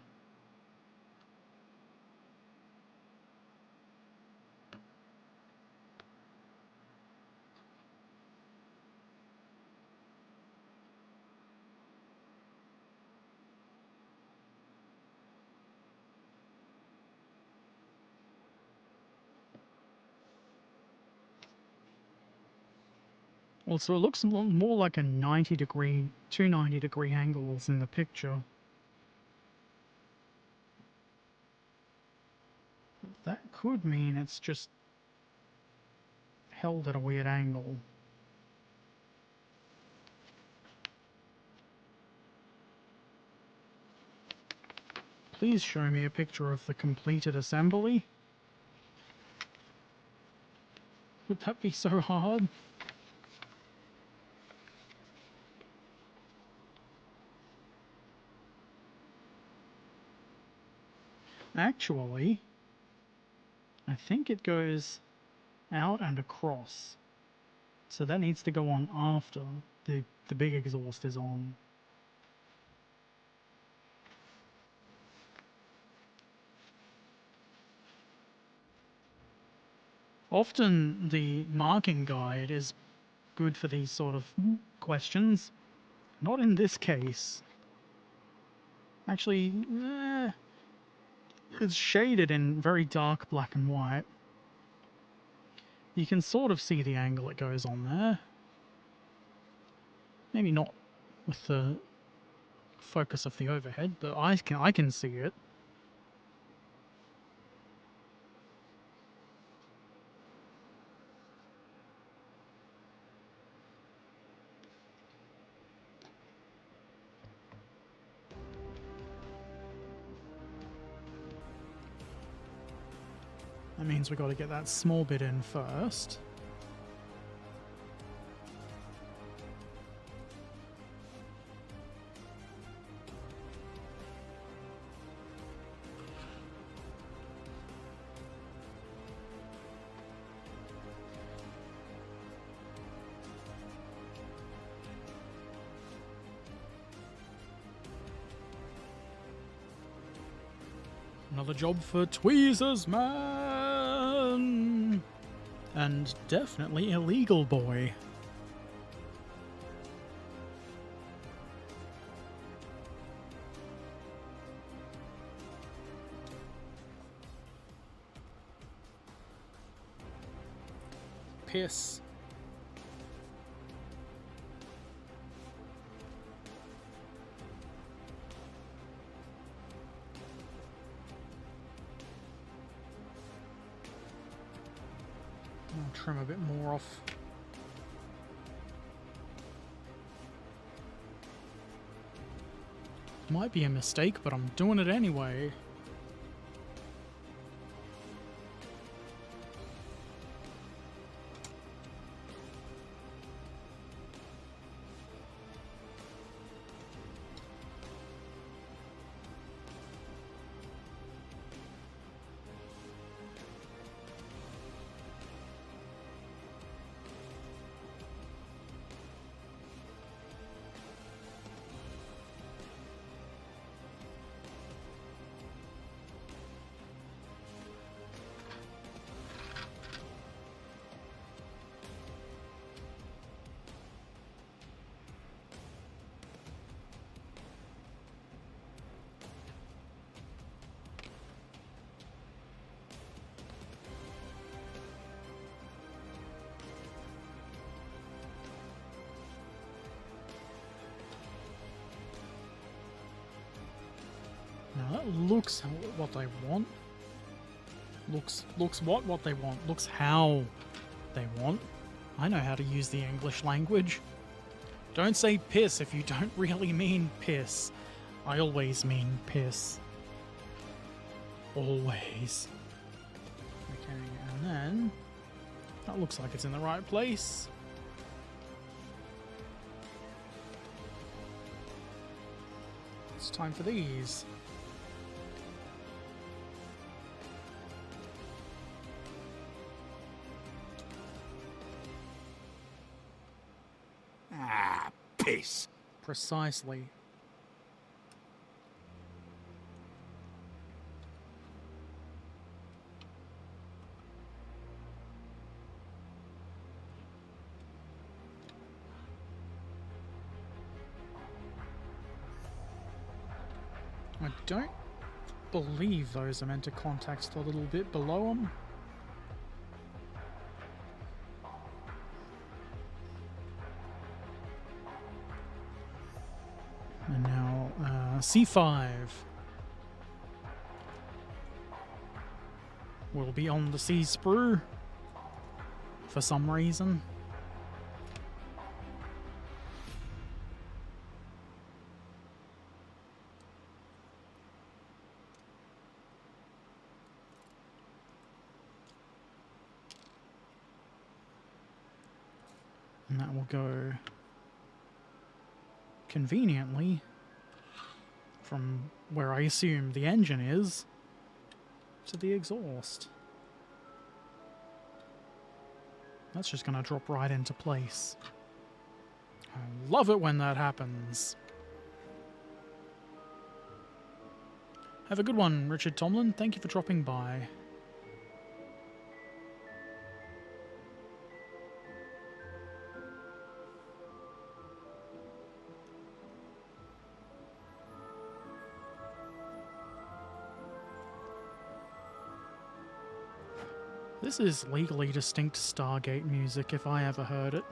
Also, it looks more like a 90-degree, two 90-degree angles in the picture. That could mean it's just held at a weird angle. Please show me a picture of the completed assembly. Would that be so hard? Actually, I think it goes out and across. So that needs to go on after the big exhaust is on. Often the marking guide is good for these sort of questions. Not in this case. Actually, it's shaded in very dark black and white. You can sort of see the angle it goes on there. Maybe not with the focus of the overhead, but I can see it. That means we got to get that small bit in first. Another job for Tweezers Man! And definitely illegal boy. Piss. I'll trim a bit more off. Might be a mistake, but I'm doing it anyway. Now that looks what they want. Looks what they want. Looks how they want. I know how to use the English language. Don't say piss if you don't really mean piss. I always mean piss. Always. Okay, and then that looks like it's in the right place. It's time for these. Piss. Precisely. I don't believe those are meant to contact the little bit below them. And now, C5 will be on the C sprue for some reason. And that will go conveniently from where I assume the engine is to the exhaust. That's just going to drop right into place. I love it when that happens. Have a good one, Richard Tomlin. Thank you for dropping by. This is legally distinct Stargate music if I ever heard it.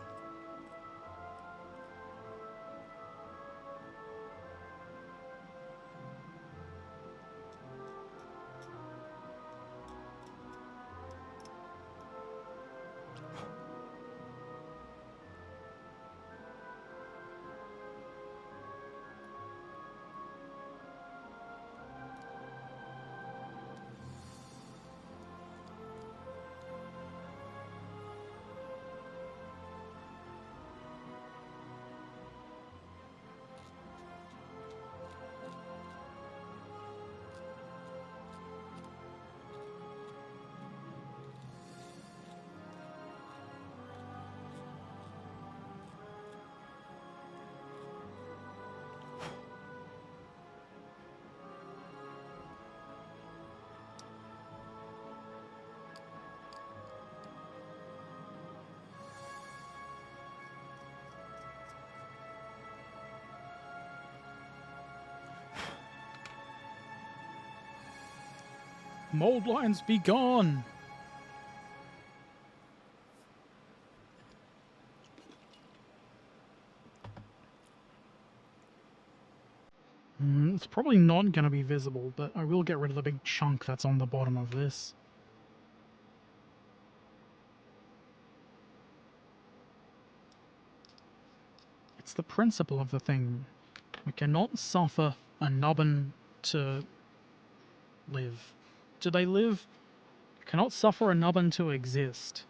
Mold lines be gone! It's probably not going to be visible, but I will get rid of the big chunk that's on the bottom of this. It's the principle of the thing. We cannot suffer a nubbin to live. Do they live? Cannot suffer a nubbin to exist.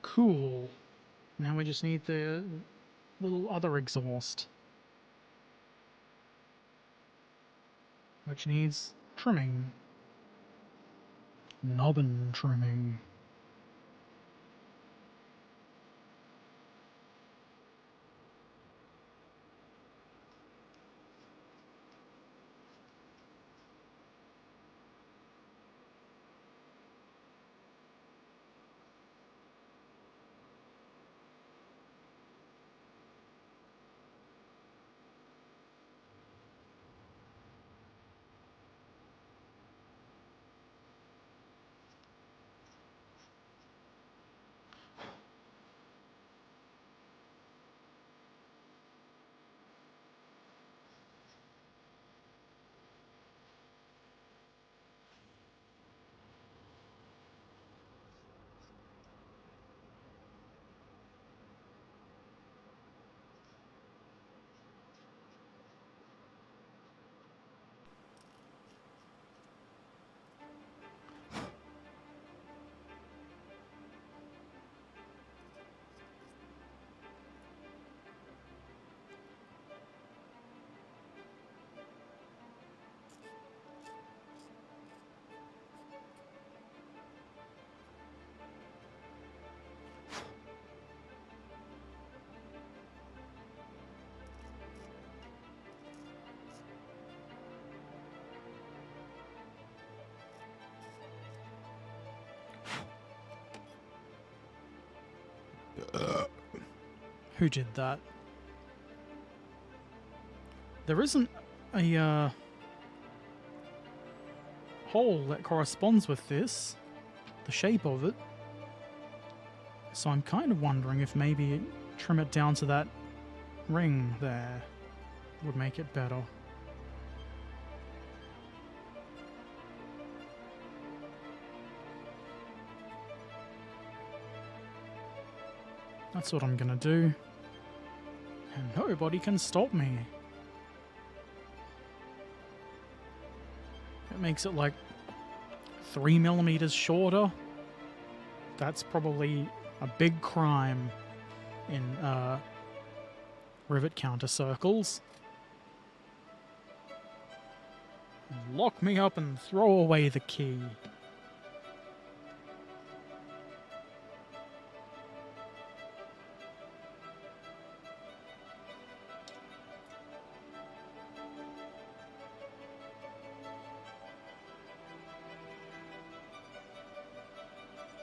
Cool. Now we just need the little other exhaust, which needs trimming. Nubbin trimming. Who did that? There isn't a hole that corresponds with this, the shape of it. So I'm kind of wondering if maybe trim it down to that ring there would make it better. That's what I'm gonna do. And nobody can stop me. It makes it like 3mm shorter. That's probably a big crime in rivet counter circles. Lock me up and throw away the key.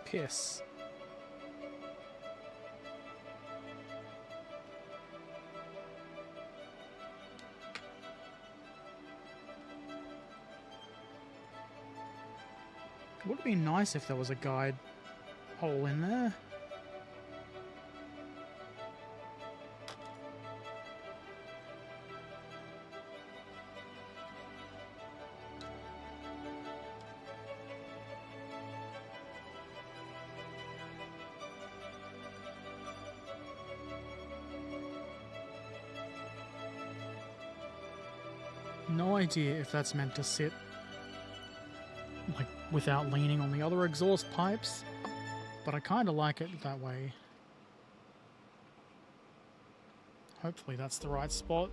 Piss. Would it be nice if there was a guide hole in there? No idea if that's meant to sit like without leaning on the other exhaust pipes, but I kind of like it that way. Hopefully that's the right spot.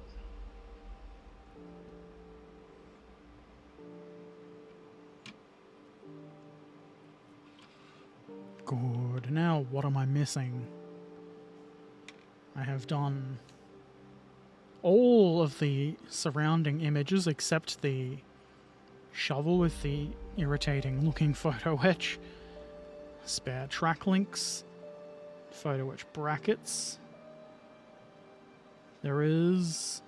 Good. Now what am I missing? I have done all of the surrounding images except the shovel with the irritating looking photo etch, spare track links, photo etch brackets. There is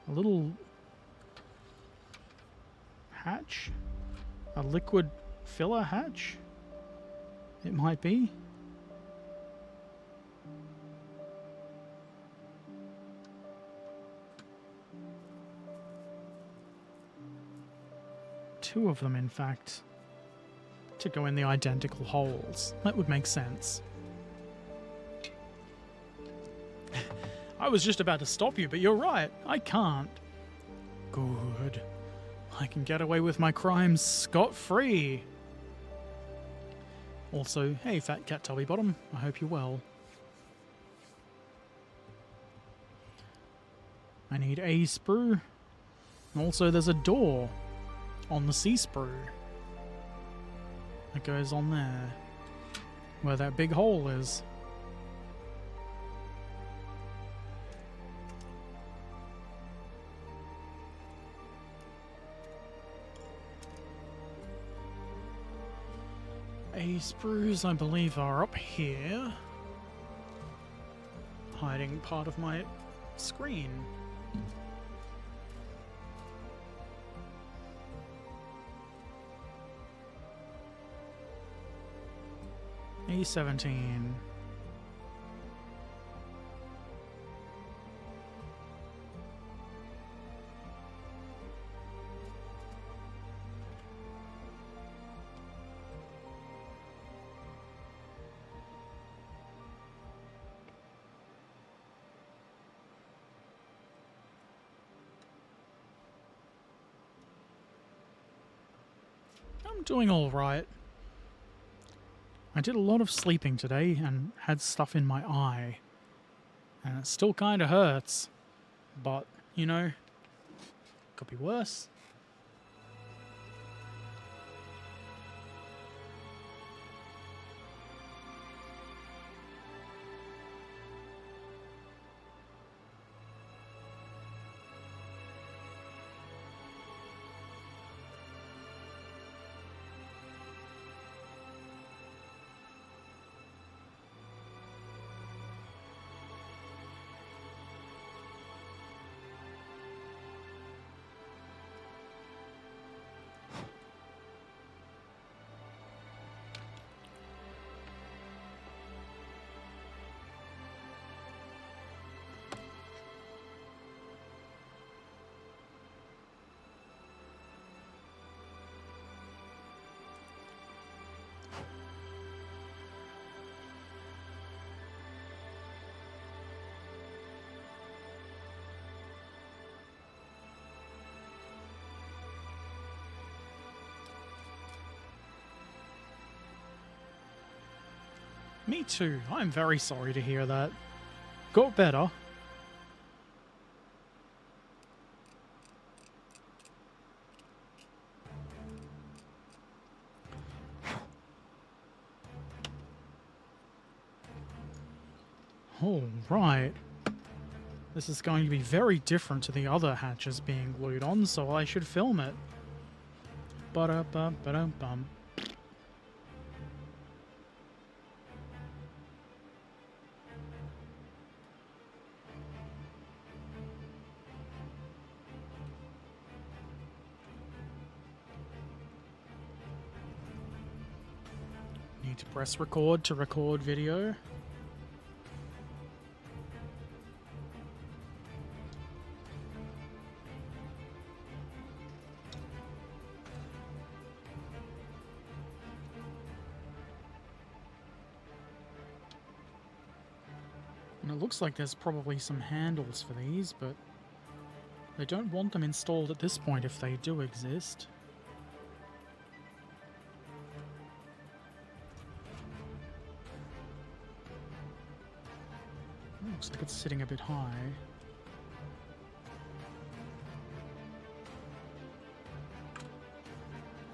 a little hatch, a liquid filler hatch, it might be. Two of them, in fact, to go in the identical holes. That would make sense. I was just about to stop you, but you're right. I can't. Good. I can get away with my crimes scot-free. Also, hey, Fat Cat Tubby Bottom, I hope you're well. I need a sprue. Also, there's a door on the C sprue that goes on there, where that big hole is. A sprues, I believe, are up here, hiding part of my screen. A17. I'm doing all right. I did a lot of sleeping today and had stuff in my eye, and it still kind of hurts, but, you know, could be worse. Me too. I'm very sorry to hear that. Got better. All right. This is going to be very different to the other hatches being glued on, so I should film it. Ba-da-bum-ba-dum-bum. Need to press record to record video. And it looks like there's probably some handles for these, but they don't want them installed at this point if they do exist. Looks like it's sitting a bit high.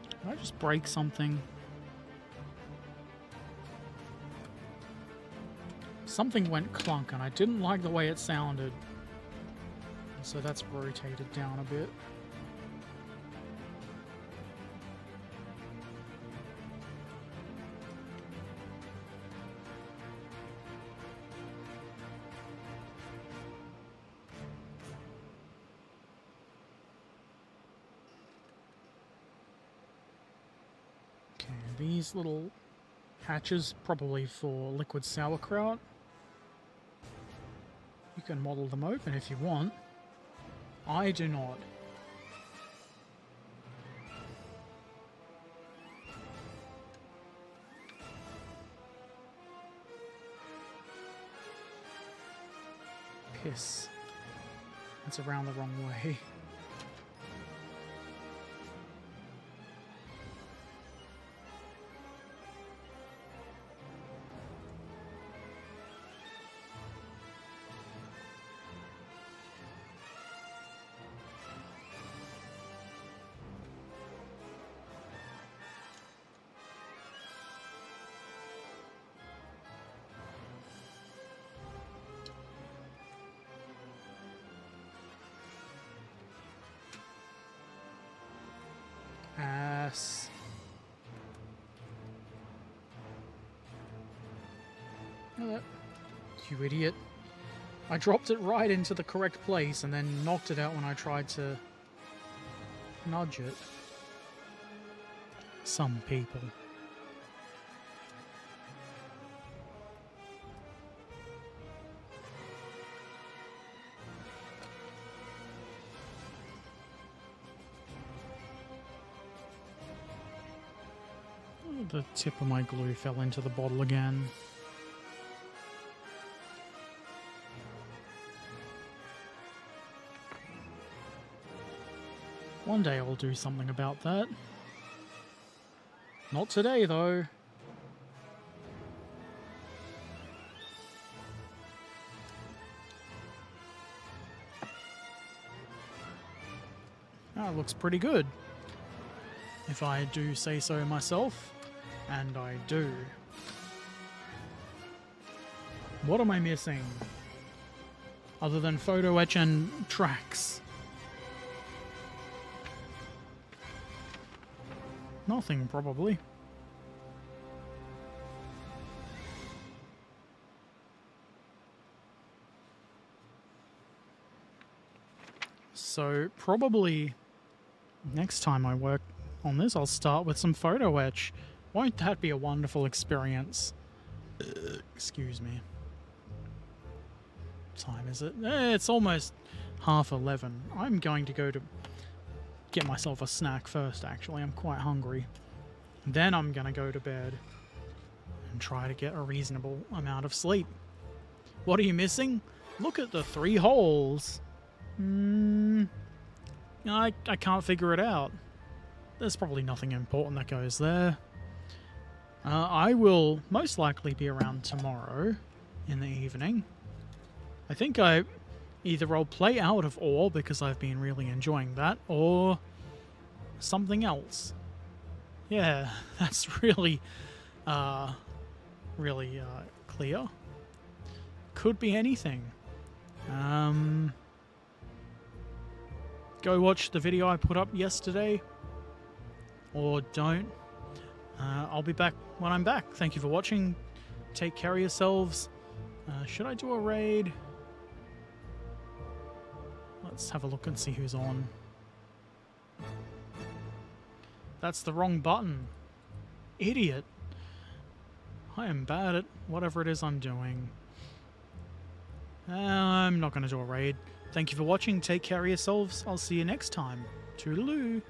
Did I just break something? Something went clunk and I didn't like the way it sounded. So that's rotated down a bit. Okay, these little hatches probably for liquid sauerkraut. You can model them open if you want. I do not. Piss. It's around the wrong way. Ass. Oh, you idiot. I dropped it right into the correct place and then knocked it out when I tried to nudge it. Some people. The tip of my glue fell into the bottle again. One day I'll do something about that. Not today, though. That looks pretty good, if I do say so myself. And I do. What am I missing? Other than photo etch and tracks. Nothing, probably. So, probably next time I work on this, I'll start with some photo etch. Won't that be a wonderful experience? Excuse me. What time is it? It's almost 11:30. I'm going to go to get myself a snack first, actually. I'm quite hungry. Then I'm going to go to bed and try to get a reasonable amount of sleep. What are you missing? Look at the 3 holes. I can't figure it out. There's probably nothing important that goes there. I will most likely be around tomorrow in the evening. I think either I'll play Out of Ore because I've been really enjoying that, or something else. Yeah, that's really clear. Could be anything. Go watch the video I put up yesterday, or don't. I'll be back when I'm back. Thank you for watching. Take care of yourselves. Should I do a raid? Let's have a look and see who's on. That's the wrong button. Idiot. I am bad at whatever it is I'm doing. I'm not going to do a raid. Thank you for watching. Take care of yourselves. I'll see you next time. Toodaloo.